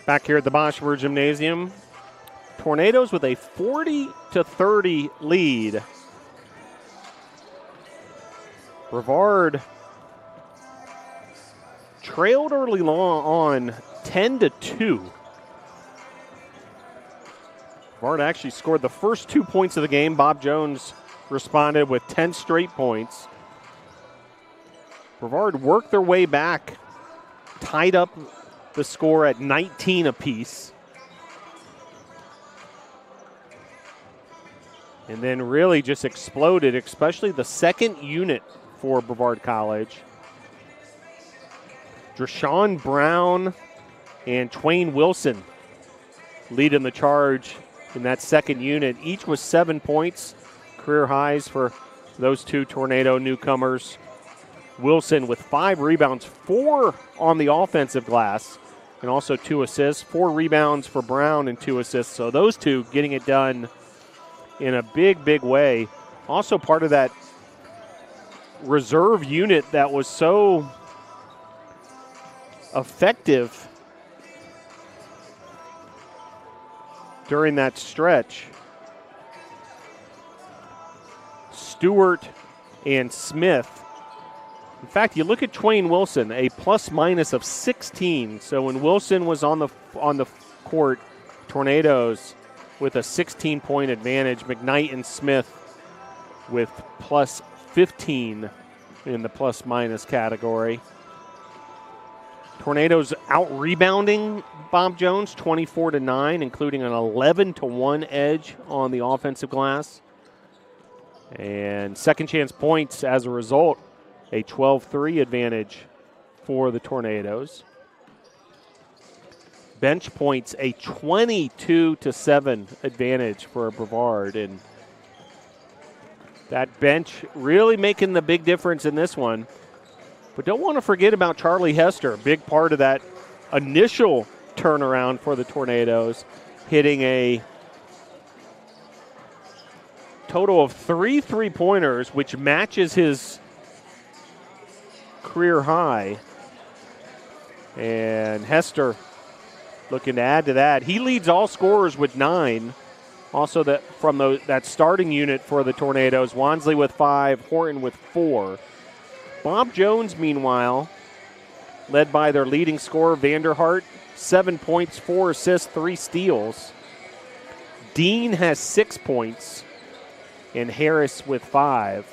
Back here at the Boschberg Gymnasium, Tornadoes with a 40-30 lead. Brevard trailed early on 10-2. Brevard actually scored the first 2 points of the game. Bob Jones responded with 10 straight points. Brevard worked their way back, tied up the score at 19 apiece. And then really just exploded, especially the second unit for Brevard College. Drashawn Brown and Twain Wilson leading the charge in that second unit. Each with 7 points, career highs for those two Tornado newcomers. Wilson with 5 rebounds, 4 on the offensive glass, and also 2 assists. 4 rebounds for Brown and 2 assists. So those two getting it done in a big, big way. Also part of that reserve unit that was so effective during that stretch. Stewart and Smith. In fact, you look at Twain Wilson, a plus-minus of 16. So when Wilson was on the court, Tornadoes with a 16-point advantage. McKnight and Smith with plus 15 in the plus-minus category. Tornadoes out-rebounding Bob Jones 24-9, including an 11-1 edge on the offensive glass. And second chance points as a result, a 12-3 advantage for the Tornadoes. Bench points, a 22-7 advantage for Brevard. And that bench really making the big difference in this one. But don't want to forget about Charlie Hester, a big part of that initial turnaround for the Tornadoes, hitting a total of 3 3-pointers, which matches his career high. And Hester looking to add to that. He leads all scorers with 9. Also that starting unit for the Tornadoes, Wansley with 5, Horton with 4. Bob Jones, meanwhile, led by their leading scorer, Vanderhart, 7 points, 4 assists, 3 steals. Dean has 6 points, and Harris with 5.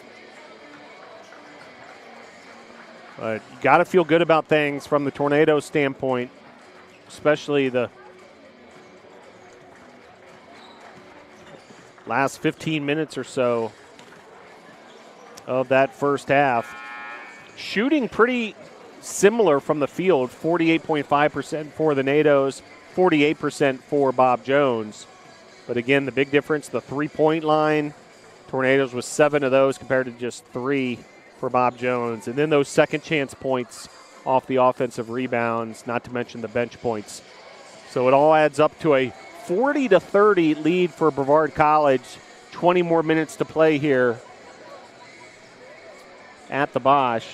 But you got to feel good about things from the Tornadoes standpoint, especially the last 15 minutes or so of that first half. Shooting pretty similar from the field, 48.5% for the Nados, 48% for Bob Jones. But again, the big difference, the three-point line, Tornadoes with 7 of those compared to just 3 for Bob Jones. And then those second chance points off the offensive rebounds, not to mention the bench points. So it all adds up to a 40-30 lead for Brevard College. 20 more minutes to play here at the Bosch.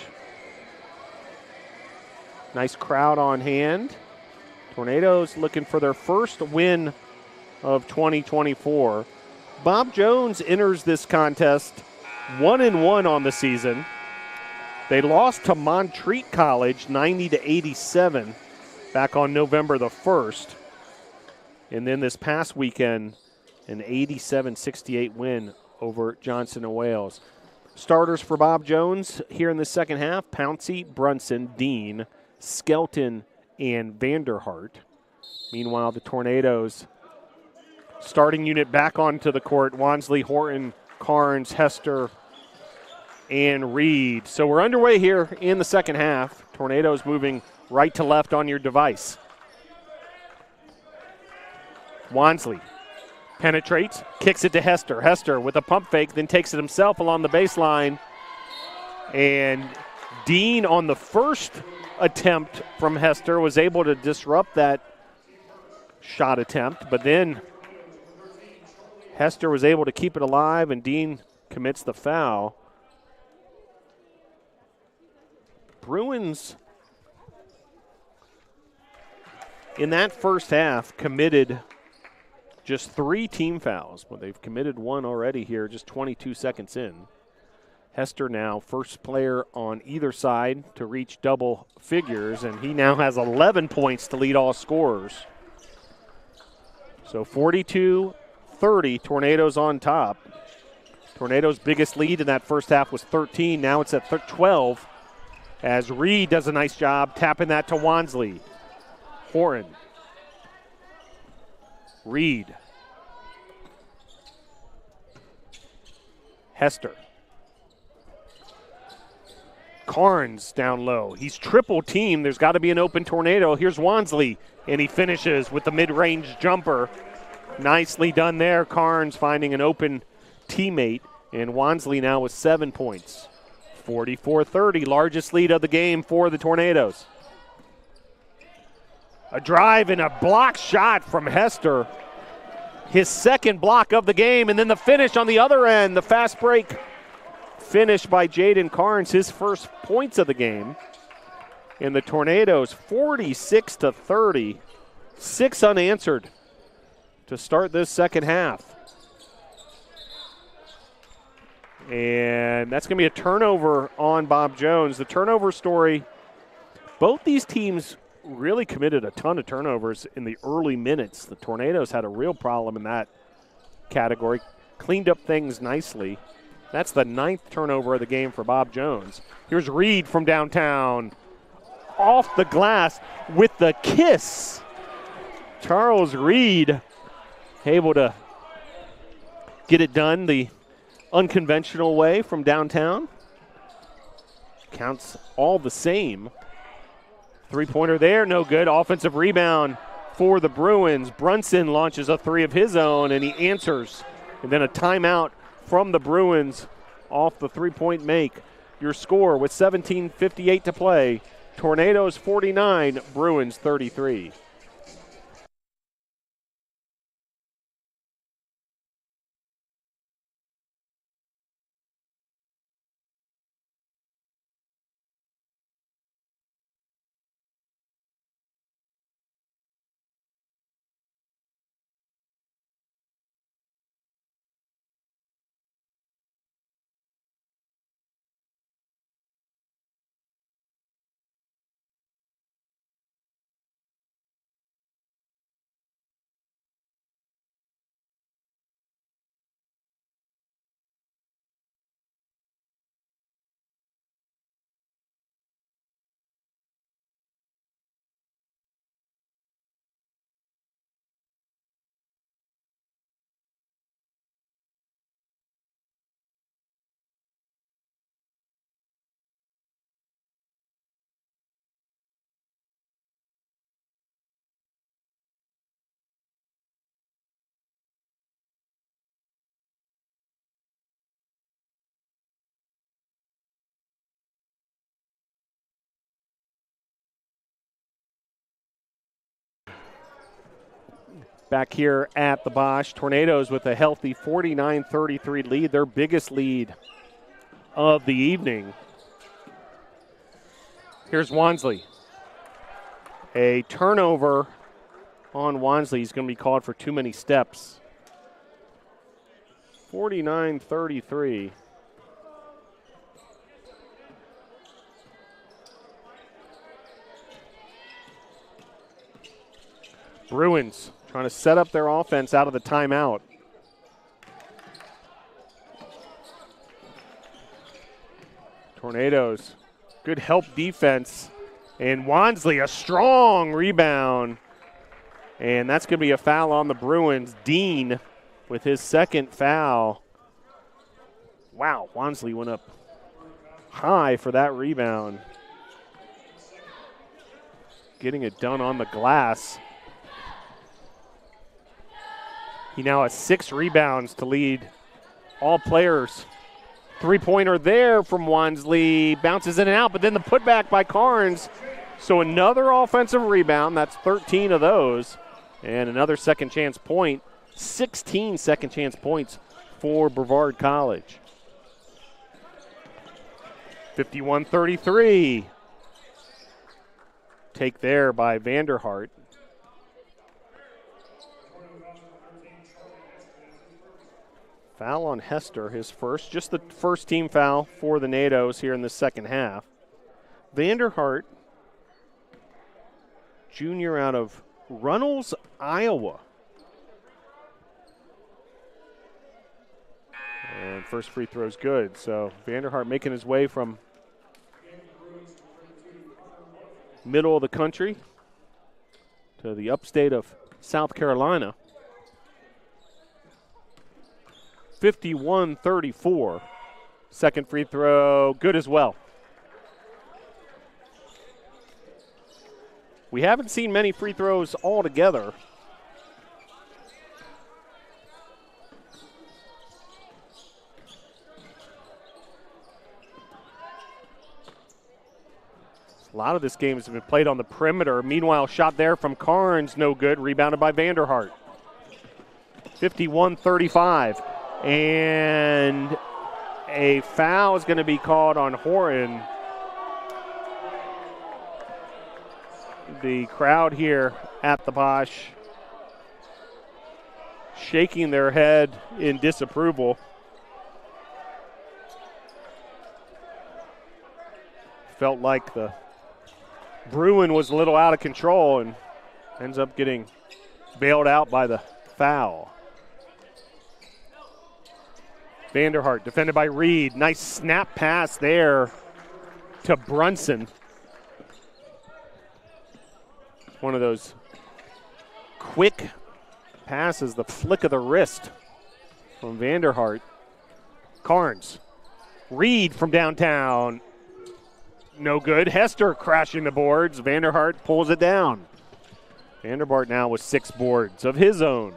Nice crowd on hand. Tornadoes looking for their first win of 2024. Bob Jones enters this contest 1-1 on the season. They lost to Montreat College 90-87 back on November the 1st. And then this past weekend, an 87-68 win over Johnson and Wales. Starters for Bob Jones here in the second half, Pouncey, Brunson, Dean, Skelton, and Vanderhart. Meanwhile, the Tornadoes starting unit back onto the court, Wansley, Horton, Carnes, Hester, and Reed. So we're underway here in the second half. Tornadoes moving right to left on your device. Wansley penetrates, kicks it to Hester. Hester with a pump fake, then takes it himself along the baseline. And Dean on the first attempt from Hester was able to disrupt that shot attempt, but then Hester was able to keep it alive, and Dean commits the foul. Bruins in that first half, committed just 3 team fouls, but they've committed 1 already here, just 22 seconds in. Hester now first player on either side to reach double figures, and he now has 11 points to lead all scorers. So 42-30, Tornadoes on top. Tornadoes' biggest lead in that first half was 13. Now it's at 12 as Reed does a nice job tapping that to Wansley. Horan. Reed. Hester. Carnes down low. He's triple teamed. There's got to be an open Tornado. Here's Wansley, and he finishes with the mid-range jumper. Nicely done there. Carnes finding an open teammate, and Wansley now with 7 points. 44-30, largest lead of the game for the Tornadoes. A drive and a block shot from Hester. His second block of the game, and then the finish on the other end, the fast break finish by Jaden Carnes, his first points of the game. And the Tornadoes 46-30, 6 unanswered to start this second half. And that's going to be a turnover on Bob Jones. The turnover story, both these teams really committed a ton of turnovers in the early minutes. The Tornadoes had a real problem in that category, cleaned up things nicely. That's the 9th turnover of the game for Bob Jones. Here's Reed from downtown. Off the glass with the kiss. Charles Reed able to get it done the unconventional way from downtown. Counts all the same. Three-pointer there, no good. Offensive rebound for the Bruins. Brunson launches a 3 of his own, and he answers. And then a timeout from the Bruins off the three-point make. Your score with 17:58 to play. Tornadoes 49, Bruins 33. Back here at the Bosch, Tornadoes with a healthy 49-33 lead, their biggest lead of the evening. Here's Wansley. A turnover on Wansley is going to be called for too many steps. 49-33. Bruins trying to set up their offense out of the timeout. Tornadoes, good help defense. And Wansley, a strong rebound. And that's going to be a foul on the Bruins. Dean with his second foul. Wow, Wansley went up high for that rebound. Getting it done on the glass. He now has 6 rebounds to lead all players. Three-pointer there from Wansley. Bounces in and out, but then the putback by Carnes. So another offensive rebound. That's 13 of those. And another second chance point. 16 second chance points for Brevard College. 51-33. Take there by Vanderhart. Foul on Hester, his first, just the first team foul for the NATOs here in the second half. Vanderhart, junior out of Runnels, Iowa. And first free throw is good. So Vanderhart making his way from middle of the country to the upstate of South Carolina. 51-34. Second free throw, good as well. We haven't seen many free throws altogether. A lot of this game has been played on the perimeter. Meanwhile, shot there from Carnes, no good. Rebounded by Vanderhart. 51-35. And a foul is going to be called on Horton. The crowd here at the Bosch shaking their head in disapproval. Felt like the Bruin was a little out of control and ends up getting bailed out by the foul. Vanderhart defended by Reed. Nice snap pass there to Brunson. One of those quick passes, the flick of the wrist from Vanderhart. Carnes. Reed from downtown. No good. Hester crashing the boards. Vanderhart pulls it down. Vanderhart now with 6 boards of his own.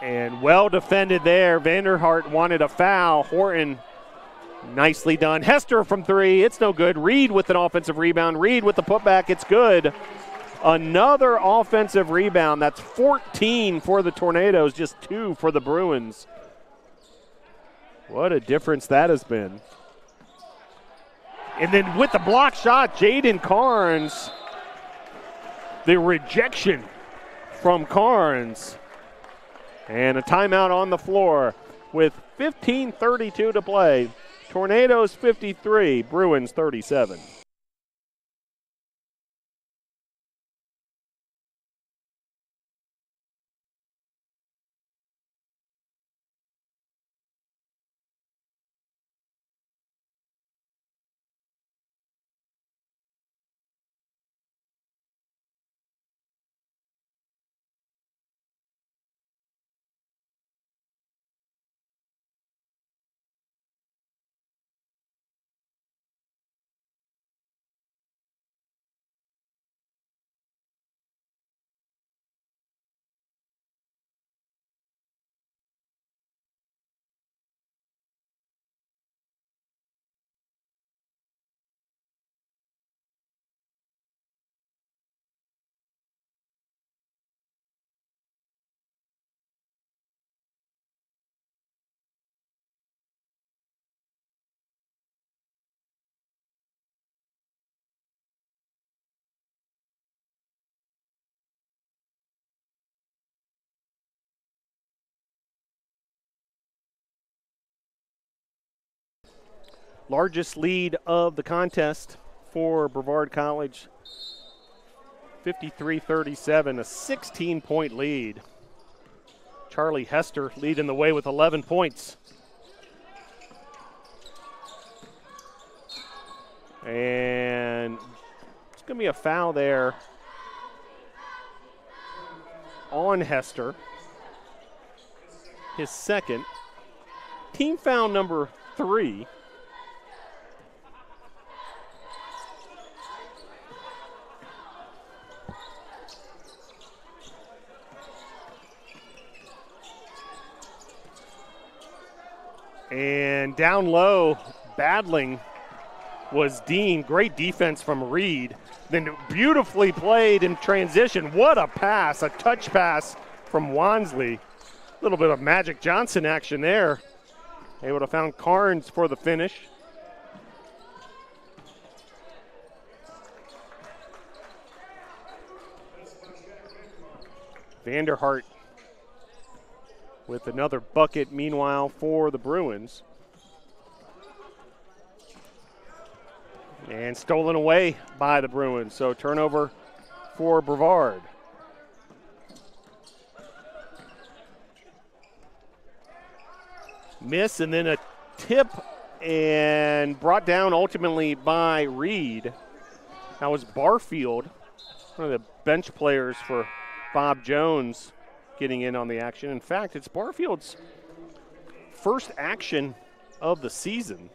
And well defended there. Vanderhart wanted a foul. Horton, nicely done. Hester from 3. It's no good. Reed with an offensive rebound. Reed with the putback. It's good. Another offensive rebound. That's 14 for the Tornadoes, just 2 for the Bruins. What a difference that has been. And then with the block shot, Jaden Carnes. The rejection from Carnes. And a timeout on the floor with 15:32 to play. Tornadoes 53, Bruins 37. Largest lead of the contest for Brevard College, 53-37, a 16-point lead. Charlie Hester leading the way with 11 points. And it's going to be a foul there on Hester. His second. Team foul number 3. And down low, battling was Dean. Great defense from Reed. Then beautifully played in transition. What a pass, a touch pass from Wansley. A little bit of Magic Johnson action there. Able to found Carnes for the finish. Vanderhart with another bucket, meanwhile, for the Bruins. And stolen away by the Bruins, so turnover for Brevard. Miss and then a tip and brought down ultimately by Reed. That was Barfield, one of the bench players for Bob Jones, getting in on the action. In fact, it's Barfield's first action of the season.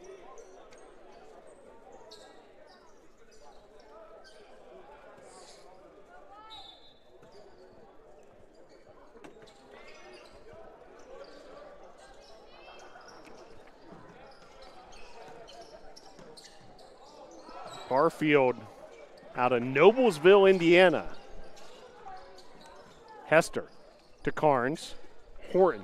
Barfield out of Noblesville, Indiana. Hester to Carnes. Horton.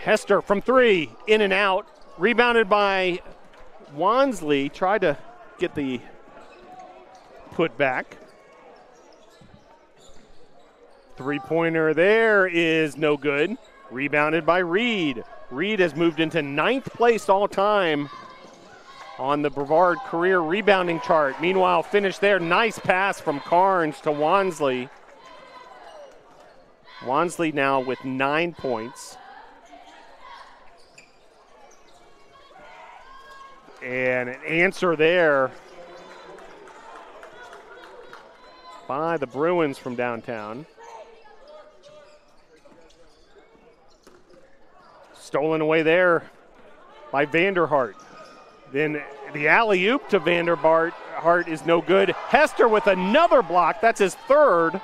Hester from three, in and out. Rebounded by Wansley. Tried to get the put back. Three-pointer there is no good. Rebounded by Reed. Reed has moved into 9th place all time on the Brevard career rebounding chart. Meanwhile, finish there. Nice pass from Carnes to Wansley. Wansley now with 9 points. And an answer there by the Bruins from downtown. Stolen away there by Vanderhart. Then the alley-oop to Vanderhart is no good. Hester with another block. That's his third.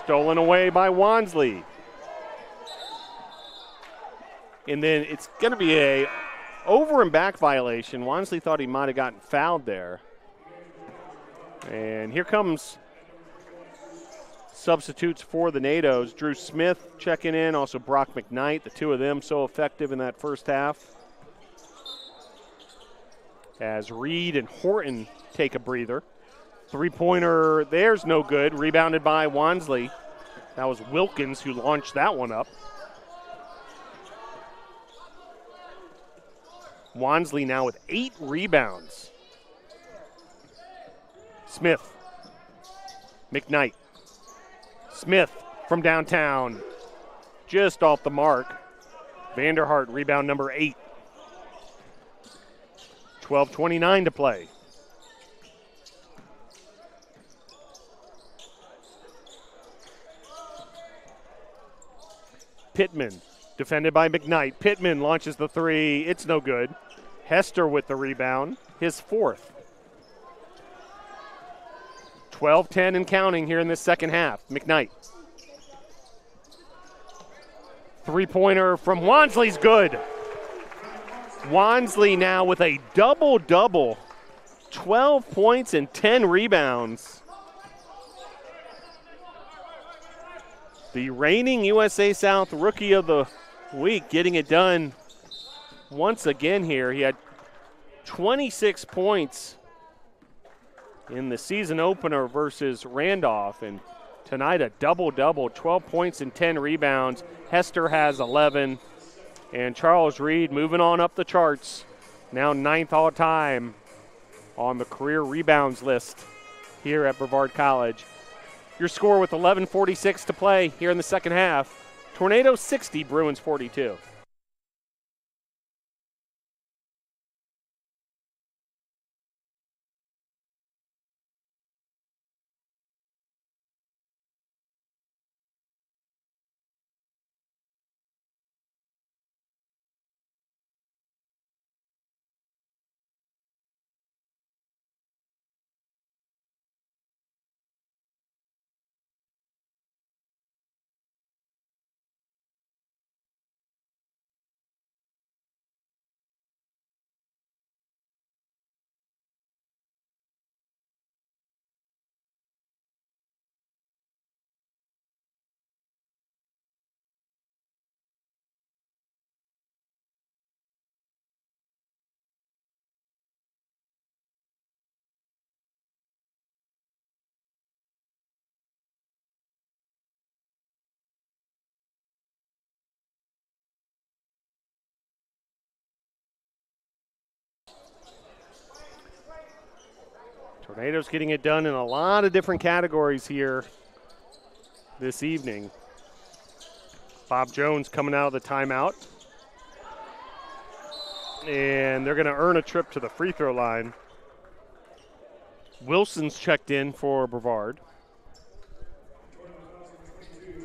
Stolen away by Wansley. And then it's going to be a over and back violation. Wansley thought he might have gotten fouled there. And here comes substitutes for the NATOs. Drew Smith checking in, also Brock McKnight. The two of them so effective in that first half. As Reed and Horton take a breather. Three-pointer, there's no good. Rebounded by Wansley. That was Wilkins who launched that one up. Wansley now with 8 rebounds. Smith. McKnight. Smith from downtown. Just off the mark. Vanderhart, rebound number 8. 12:29 to play. Pittman, defended by McKnight. Pittman launches the three. It's no good. Hester with the rebound, his 4th. 12-10 and counting here in this second half. McKnight. Three-pointer from Wansley's good. Wansley now with a double-double. 12 points and 10 rebounds. The reigning USA South Rookie of the Week getting it done once again here. He had 26 points in the season opener versus Randolph, and tonight a double-double, 12 points and 10 rebounds. Hester has 11, and Charles Reed moving on up the charts, now 9th all-time on the career rebounds list here at Brevard College. Your score with 11:46 to play here in the second half. Tornadoes 60, Bruins 42. Tornadoes getting it done in a lot of different categories here this evening. Bob Jones coming out of the timeout. And they're going to earn a trip to the free throw line. Wilson's checked in for Brevard.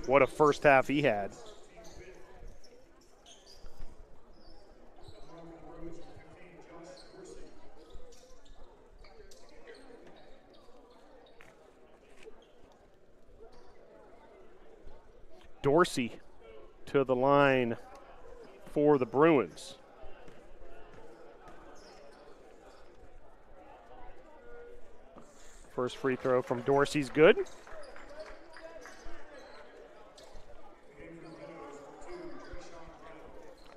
What a first half he had. Dorsey to the line for the Bruins. First free throw from Dorsey's good.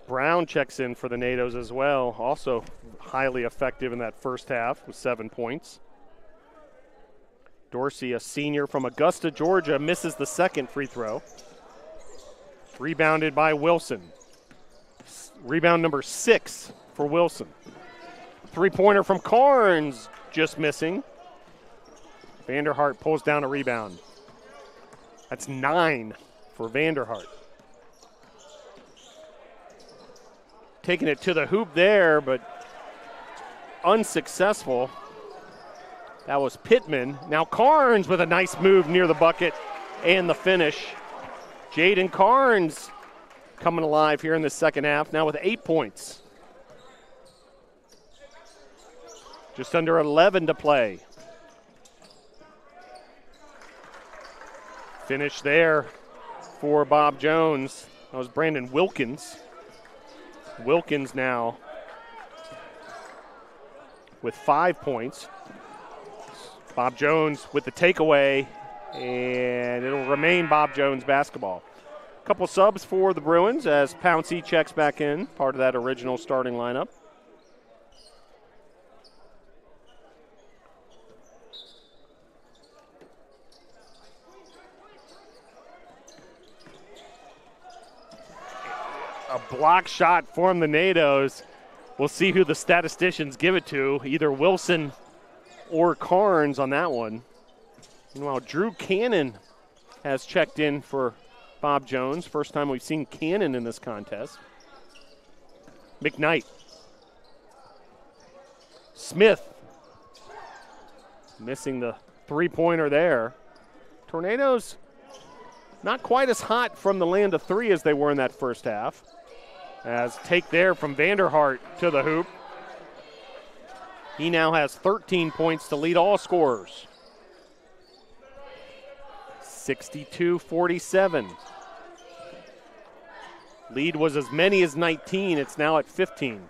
Brown checks in for the NATOs as well. Also highly effective in that first half with 7 points. Dorsey, a senior from Augusta, Georgia, misses the second free throw. Rebounded by Wilson. Rebound number 6 for Wilson. Three-pointer from Carnes, just missing. Vanderhart pulls down a rebound. That's 9 for Vanderhart. Taking it to the hoop there, but unsuccessful. That was Pittman. Now Carnes with a nice move near the bucket and the finish. Jaden Carnes coming alive here in the second half, now with 8 points. Just under 11 to play. Finish there for Bob Jones. That was Brandon Wilkins. Wilkins now with 5 points. Bob Jones with the takeaway, and it'll remain Bob Jones basketball. A couple subs for the Bruins as Pouncey checks back in, part of that original starting lineup. A block shot from the NATOs. We'll see who the statisticians give it to, either Wilson or Carnes on that one. Meanwhile, Drew Cannon has checked in for Bob Jones. First time we've seen Cannon in this contest. McKnight. Smith. Missing the three-pointer there. Tornadoes not quite as hot from the land of three as they were in that first half. As take there from Vanderhart to the hoop. He now has 13 points to lead all scorers. 62-47. Lead was as many as 19. It's now at 15.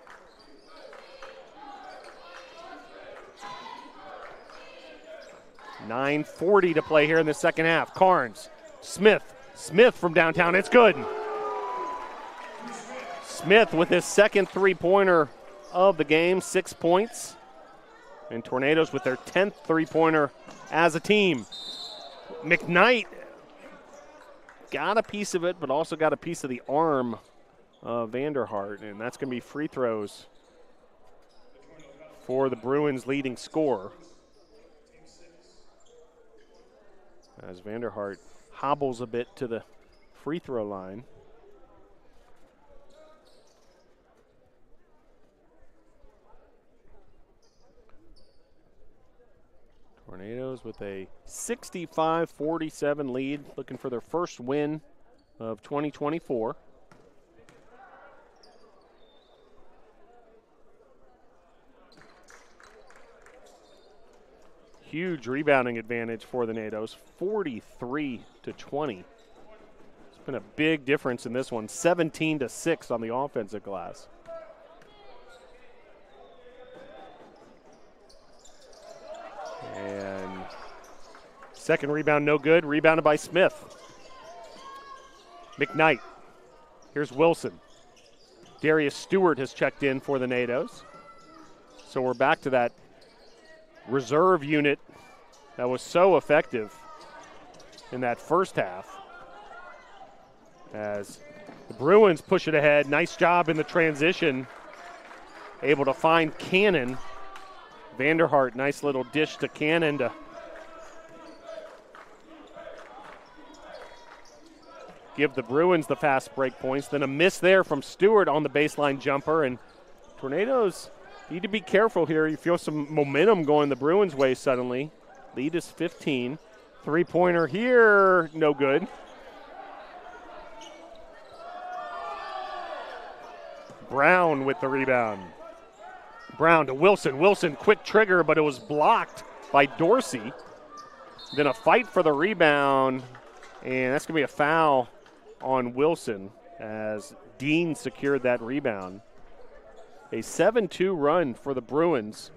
.940 to play here in the second half. Carnes, Smith from downtown. It's good. Smith with his second three-pointer of the game, 6 points. And Tornadoes with their 10th three-pointer as a team. McKnight got a piece of it, but also got a piece of the arm of Vanderhart, and that's going to be free throws for the Bruins' leading scorer. As Vanderhart hobbles a bit to the free throw line. Tornadoes with a 65-47 lead, looking for their first win of 2024. Huge rebounding advantage for the NATOs, 43-20. It's been a big difference in this one, 17-6 on the offensive glass. And second rebound, no good. Rebounded by Smith. McKnight. Here's Wilson. Darius Stewart has checked in for the NATOs. So we're back to that reserve unit that was so effective in that first half. As the Bruins push it ahead. Nice job in the transition. Able to find Cannon. Vanderhart, nice little dish to Cannon to give the Bruins the fast break points. Then a miss there from Stewart on the baseline jumper, and Tornadoes need to be careful here. You feel some momentum going the Bruins' way suddenly. Lead is 15. Three-pointer here, no good. Brown with the rebound. Brown to Wilson. Wilson, quick trigger, but it was blocked by Dorsey. Then a fight for the rebound, and that's going to be a foul on Wilson as Dean secured that rebound. A 7-2 run for the Bruins.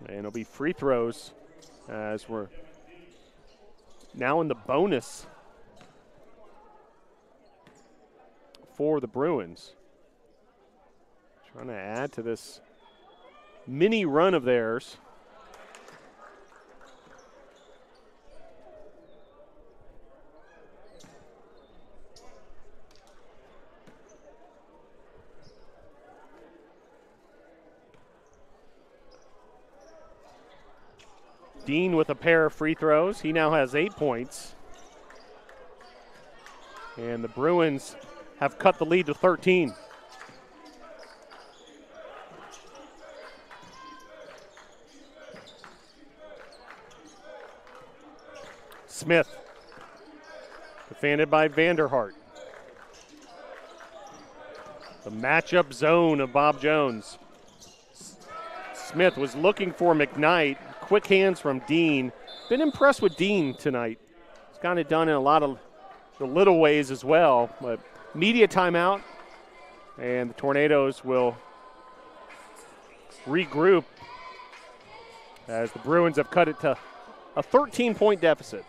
And it'll be free throws as we're now in the bonus for the Bruins. Trying to add to this mini run of theirs. Dean with a pair of free throws. He now has 8 points. And the Bruins have cut the lead to 13. Smith, defended by Vanderhart. The matchup zone of Bob Jones. Smith was looking for McKnight. Quick hands from Dean. Been impressed with Dean tonight. He's got it done in a lot of the little ways as well. But media timeout, and the Tornadoes will regroup as the Bruins have cut it to a 13-point deficit.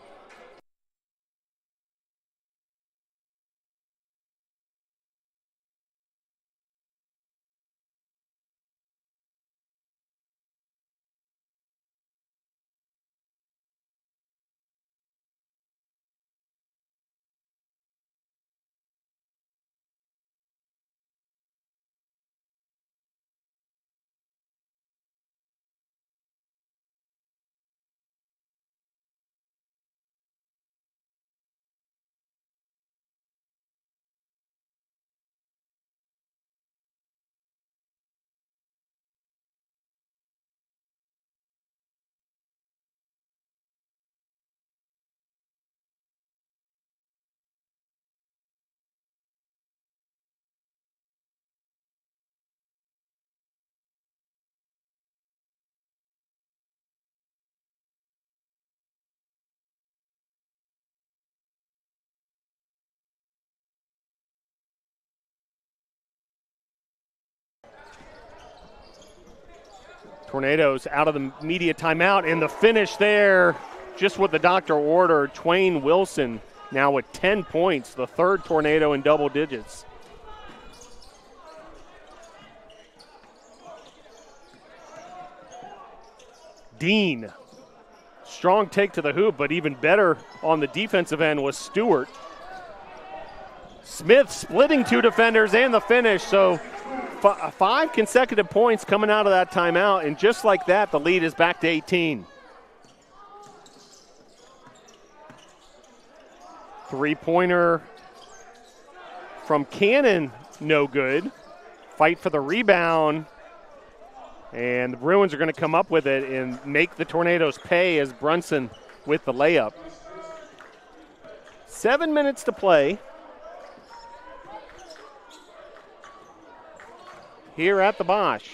Tornadoes out of the media timeout, and the finish there, just what the doctor ordered. Twain Wilson now with 10 points, the third Tornado in double digits. Dean, strong take to the hoop, but even better on the defensive end was Stewart. Smith splitting two defenders and the finish, so 5 consecutive points coming out of that timeout, and just like that, the lead is back to 18. Three-pointer from Cannon, no good. Fight for the rebound, and the Bruins are going to come up with it and make the Tornadoes pay as Brunson with the layup. 7 minutes to play here at the Bosch.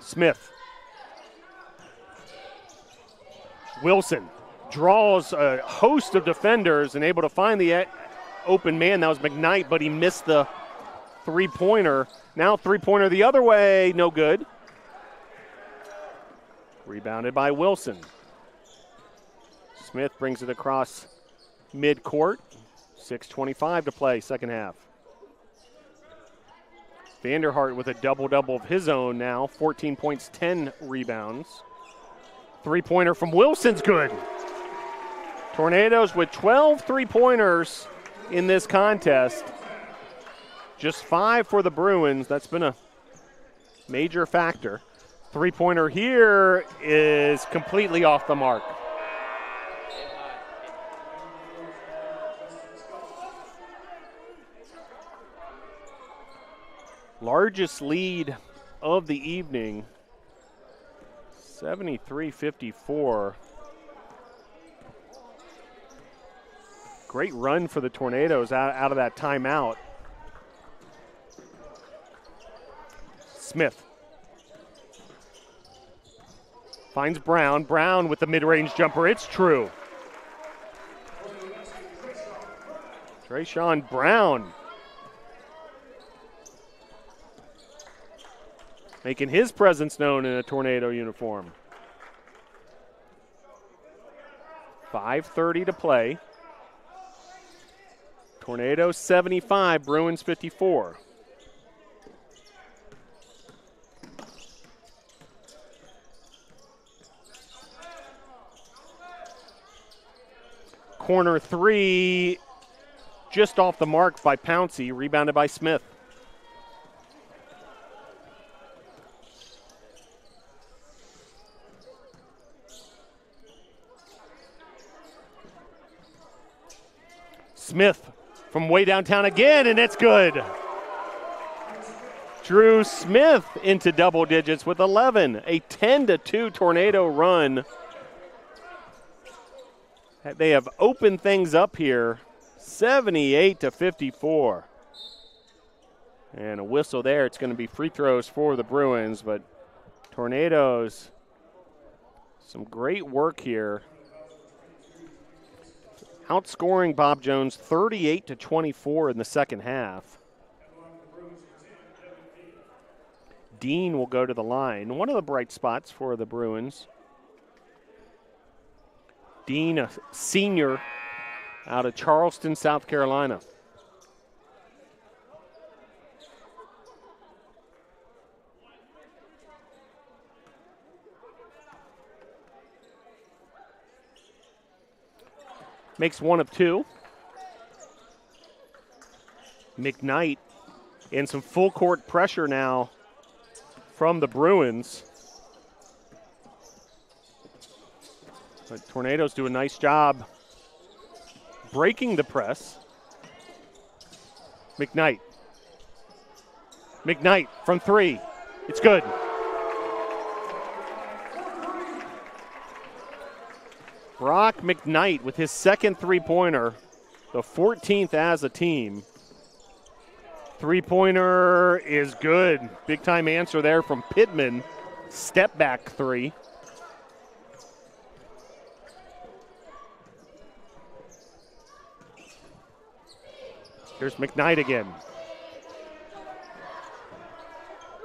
Smith. Wilson draws a host of defenders and able to find the open man. That was McKnight, but he missed the three-pointer. Now three-pointer the other way, no good. Rebounded by Wilson. Smith brings it across mid-court. 6:25 to play, second half. Vanderhart with a double-double of his own now. 14 points, 10 rebounds. Three-pointer from Wilson's good. Tornadoes with 12 three-pointers in this contest. Just 5 for the Bruins. That's been a major factor. Three-pointer here is completely off the mark. Largest lead of the evening, 73-54. Great run for the Tornadoes out of that timeout. Smith finds Brown. Brown with the mid-range jumper. It's true. Trayshawn Brown making his presence known in a Tornado uniform. 5:30 to play. Tornadoes 75, Bruins 54. Corner three, just off the mark by Pouncey, rebounded by Smith. Smith from way downtown again, and it's good. Drew Smith into double digits with 11, a 10-2 Tornado run. They have opened things up here, 78-54. And a whistle there. It's going to be free throws for the Bruins, but Tornadoes, some great work here. Outscoring Bob Jones 38-24 in the second half. Dean will go to the line. One of the bright spots for the Bruins. Dean, a senior out of Charleston, South Carolina. Makes one of two. McKnight in some full court pressure now from the Bruins. But Tornadoes do a nice job breaking the press. McKnight. McKnight from three. It's good. Brock McKnight with his second three-pointer, the 14th as a team. Three-pointer is good. Big-time answer there from Pittman. Step-back three. Here's McKnight again.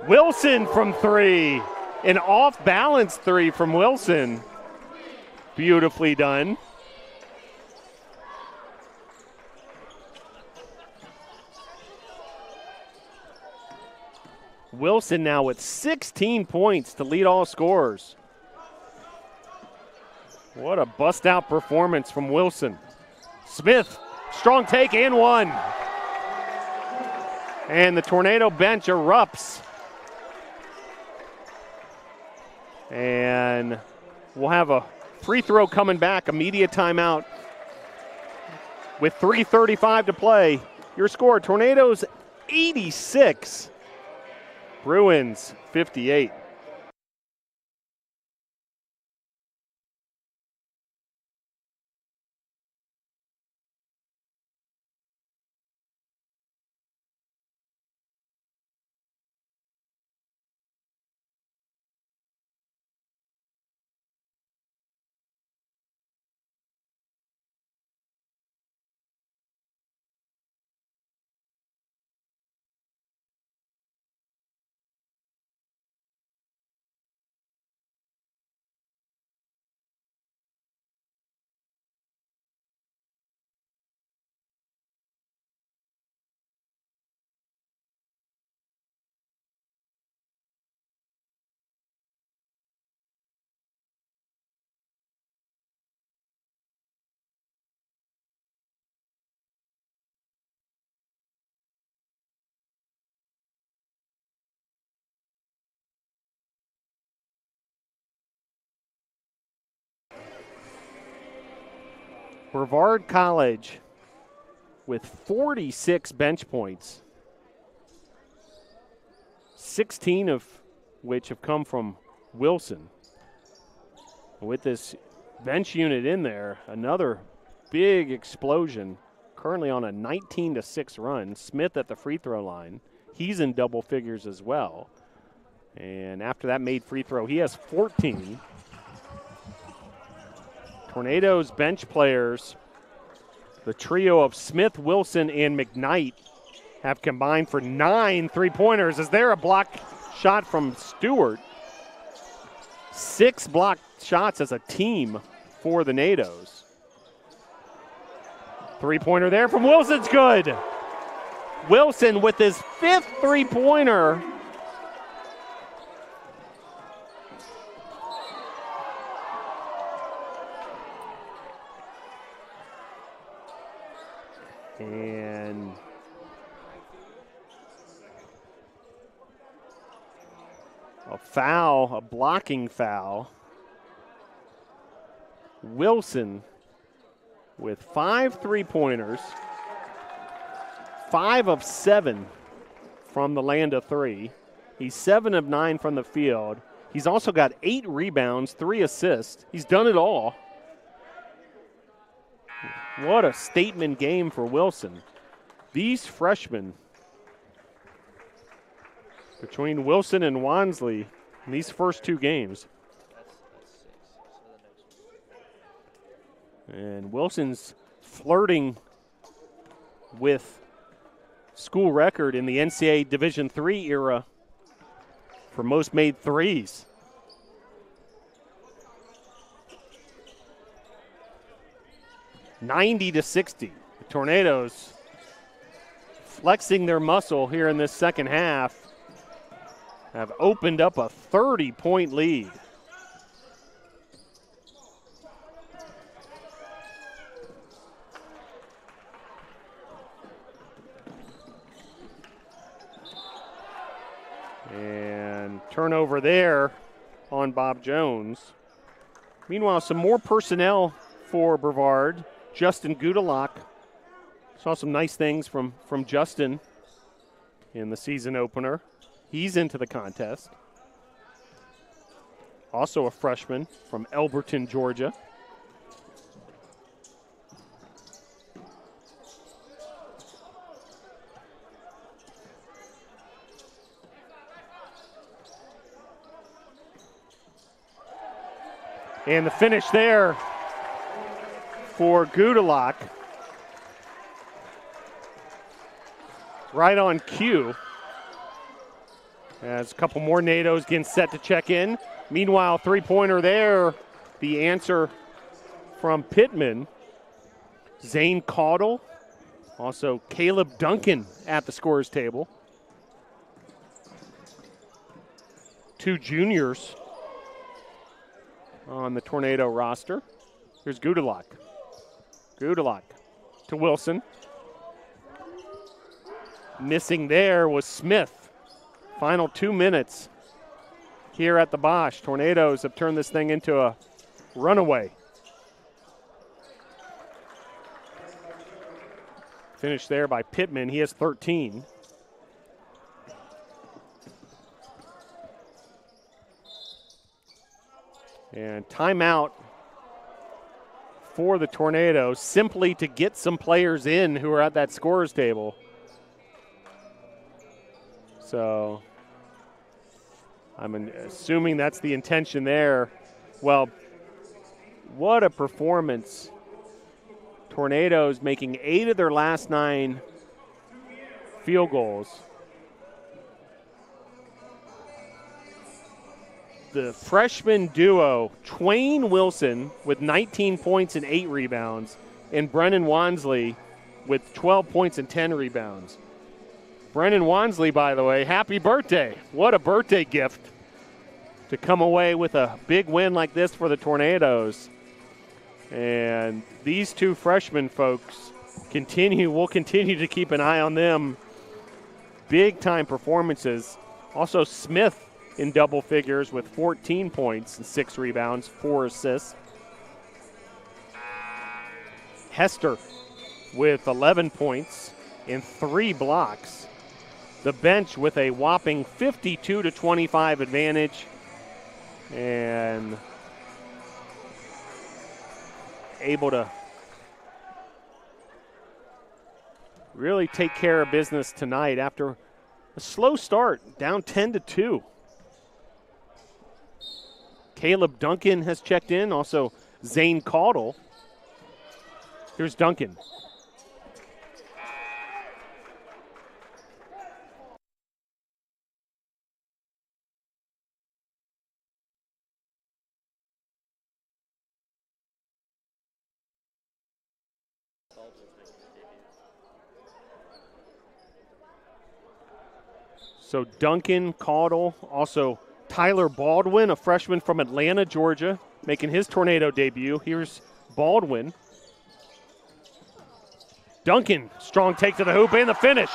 Wilson from three. An off-balance three from Wilson. Beautifully done. Wilson now with 16 points to lead all scorers. What a bust-out performance from Wilson. Smith, strong take and one. And the Tornado bench erupts. And we'll have a free throw coming back, immediate timeout. With 3:35 to play, your score, Tornadoes 86, Bruins 58. Brevard College with 46 bench points, 16 of which have come from Wilson. With this bench unit in there, another big explosion, currently on a 19-6 run. Smith at the free throw line. He's in double figures as well. And after that made free throw, he has 14. Tornadoes bench players, the trio of Smith, Wilson, and McKnight have combined for 9 3-pointers. Is there a block shot from Stewart? 6 blocked shots as a team for the Nados. 3-pointer there from Wilson's good. Wilson with his 5th 3-pointer. And a foul, a blocking foul. Wilson with 5 3-pointers, 5 of 7 from the land of 3. He's 7 of 9 from the field. He's also got 8 rebounds, 3 assists. He's done it all. What a statement game for Wilson. These freshmen, between Wilson and Wansley in these first 2 games. And Wilson's flirting with school record in the NCAA Division III era for most made threes. $90-60. The Tornadoes flexing their muscle here in this second half have opened up a 30-point lead. And turnover there on Bob Jones. Meanwhile, some more personnel for Brevard. Justin Gudalak. Saw some nice things from Justin in the season opener. He's into the contest. Also a freshman from Elberton, Georgia. And the finish there for Gudalak. Right on cue. As a couple more Nados getting set to check in. Meanwhile, 3-pointer there. The answer from Pittman. Zane Caudle. Also Caleb Duncan at the scorer's table. 2 juniors on the Tornado roster. Here's Gudalak. Gudalak to Wilson. Missing there was Smith. Final 2 minutes here at the Bosch. Tornadoes have turned this thing into a runaway. Finished there by Pittman. He has 13. And timeout for the Tornadoes, simply to get some players in who are at that scorer's table. So I'm assuming that's the intention there. Well, what a performance. Tornadoes making 8 of their last 9 field goals. The freshman duo, Twain Wilson with 19 points and 8 rebounds, and Brennan Wansley with 12 points and 10 rebounds. Brennan Wansley, by the way, happy birthday. What a birthday gift to come away with a big win like this for the Tornadoes. And these 2 freshman folks we'll continue to keep an eye on them. Big time performances. Also Smith in double figures with 14 points and 6 rebounds, 4 assists. Hester with 11 points and 3 blocks. The bench with a whopping 52-25 advantage, and able to really take care of business tonight after a slow start, down 10-2. Caleb Duncan has checked in, also Zane Caudle. Here's Duncan. So Duncan, Caudle, also Tyler Baldwin, a freshman from Atlanta, Georgia, making his Tornado debut. Here's Baldwin. Duncan, strong take to the hoop and the finish.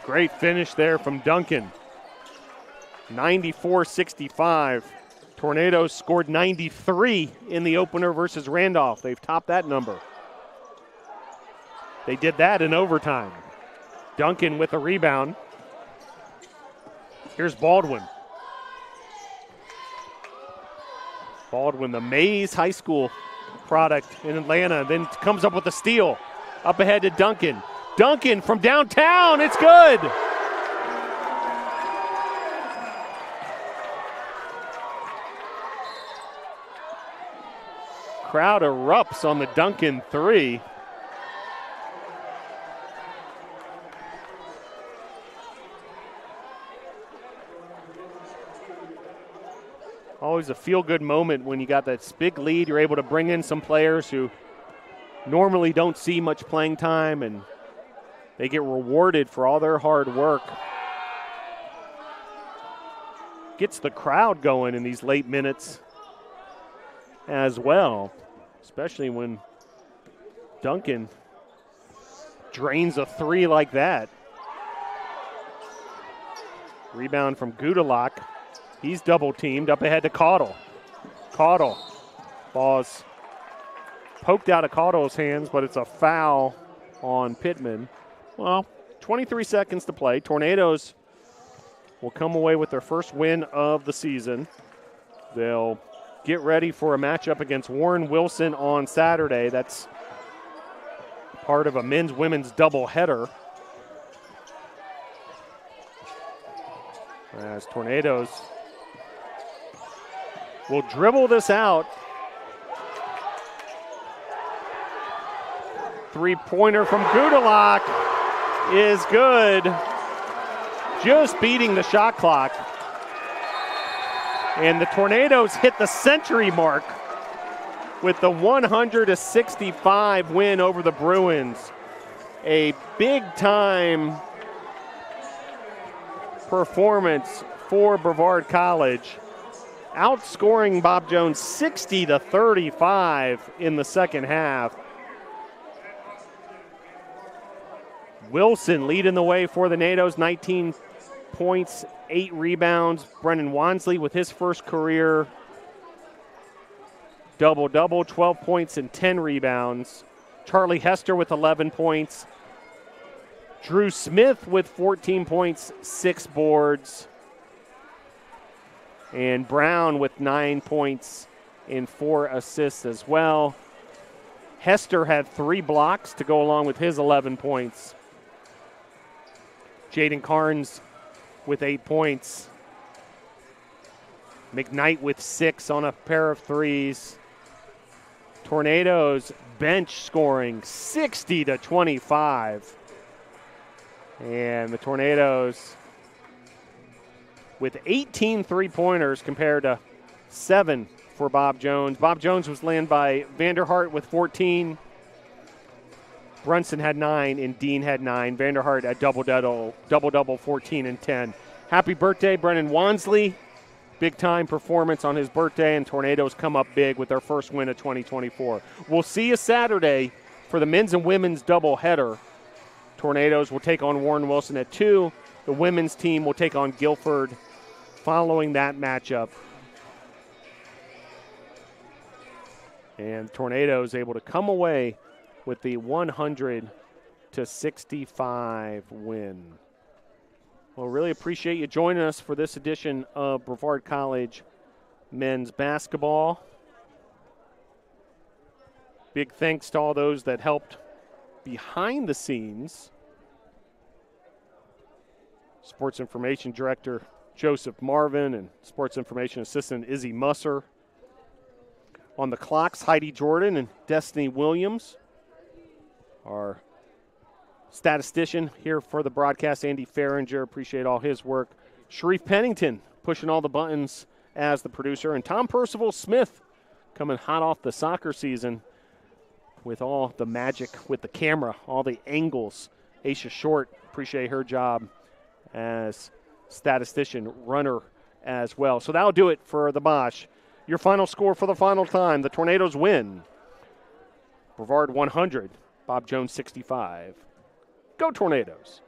Great finish there from Duncan. 94-65. Tornadoes scored 93 in the opener versus Randolph. They've topped that number. They did that in overtime. Duncan with a rebound. Here's Baldwin. Baldwin, the Mays High School product in Atlanta, then comes up with a steal. Up ahead to Duncan. Duncan from downtown, it's good. Crowd erupts on the Duncan three. Always a feel-good moment when you got that big lead. You're able to bring in some players who normally don't see much playing time, and they get rewarded for all their hard work. Gets the crowd going in these late minutes as well, especially when Duncan drains a three like that. Rebound from Gudalak. He's double-teamed up ahead to Caudle. Caudle. Ball's poked out of Caudle's hands, but it's a foul on Pittman. Well, 23 seconds to play. Tornadoes will come away with their first win of the season. They'll get ready for a matchup against Warren Wilson on Saturday. That's part of a men's-women's doubleheader. As Tornadoes will dribble this out. Three-pointer from Gudalak is good. Just beating the shot clock. And the Tornadoes hit the century mark with the 100-65 win over the Bruins. A big-time performance for Brevard College, outscoring Bob Jones 60-35 in the second half. Wilson leading the way for the Nados, 19 points, 8 rebounds. Brennan Wansley with his first career double-double, 12 points and 10 rebounds. Charlie Hester with 11 points. Drew Smith with 14 points, 6 boards. And Brown with 9 points and 4 assists as well. Hester had 3 blocks to go along with his 11 points. Jaden Carnes with 8 points. McKnight with 6 on a pair of threes. Tornadoes bench scoring 60-25. And the Tornadoes with 18 three-pointers compared to 7 for Bob Jones. Bob Jones was led by Vanderhart with 14. Brunson had 9 and Dean had 9. Vanderhart at double-double, 14 and 10. Happy birthday, Brennan Wansley. Big-time performance on his birthday, and Tornadoes come up big with their first win of 2024. We'll see you Saturday for the men's and women's doubleheader. Tornadoes will take on Warren Wilson at 2. The women's team will take on Guilford following that matchup. And Tornadoes able to come away with the 100-65 win. Well, really appreciate you joining us for this edition of Brevard College men's basketball. Big thanks to all those that helped behind the scenes. Sports Information Director Joseph Marvin and Sports Information Assistant Izzy Musser. On the clocks, Heidi Jordan and Destiny Williams. Our statistician here for the broadcast, Andy Farringer, appreciate all his work. Sharif Pennington pushing all the buttons as the producer. And Tom Percival Smith coming hot off the soccer season with all the magic with the camera, all the angles. Aisha Short, appreciate her job as statistician, runner as well. So that'll do it for the Bosch. Your final score for the final time, the Tornadoes win. Brevard 100, Bob Jones 65. Go Tornadoes.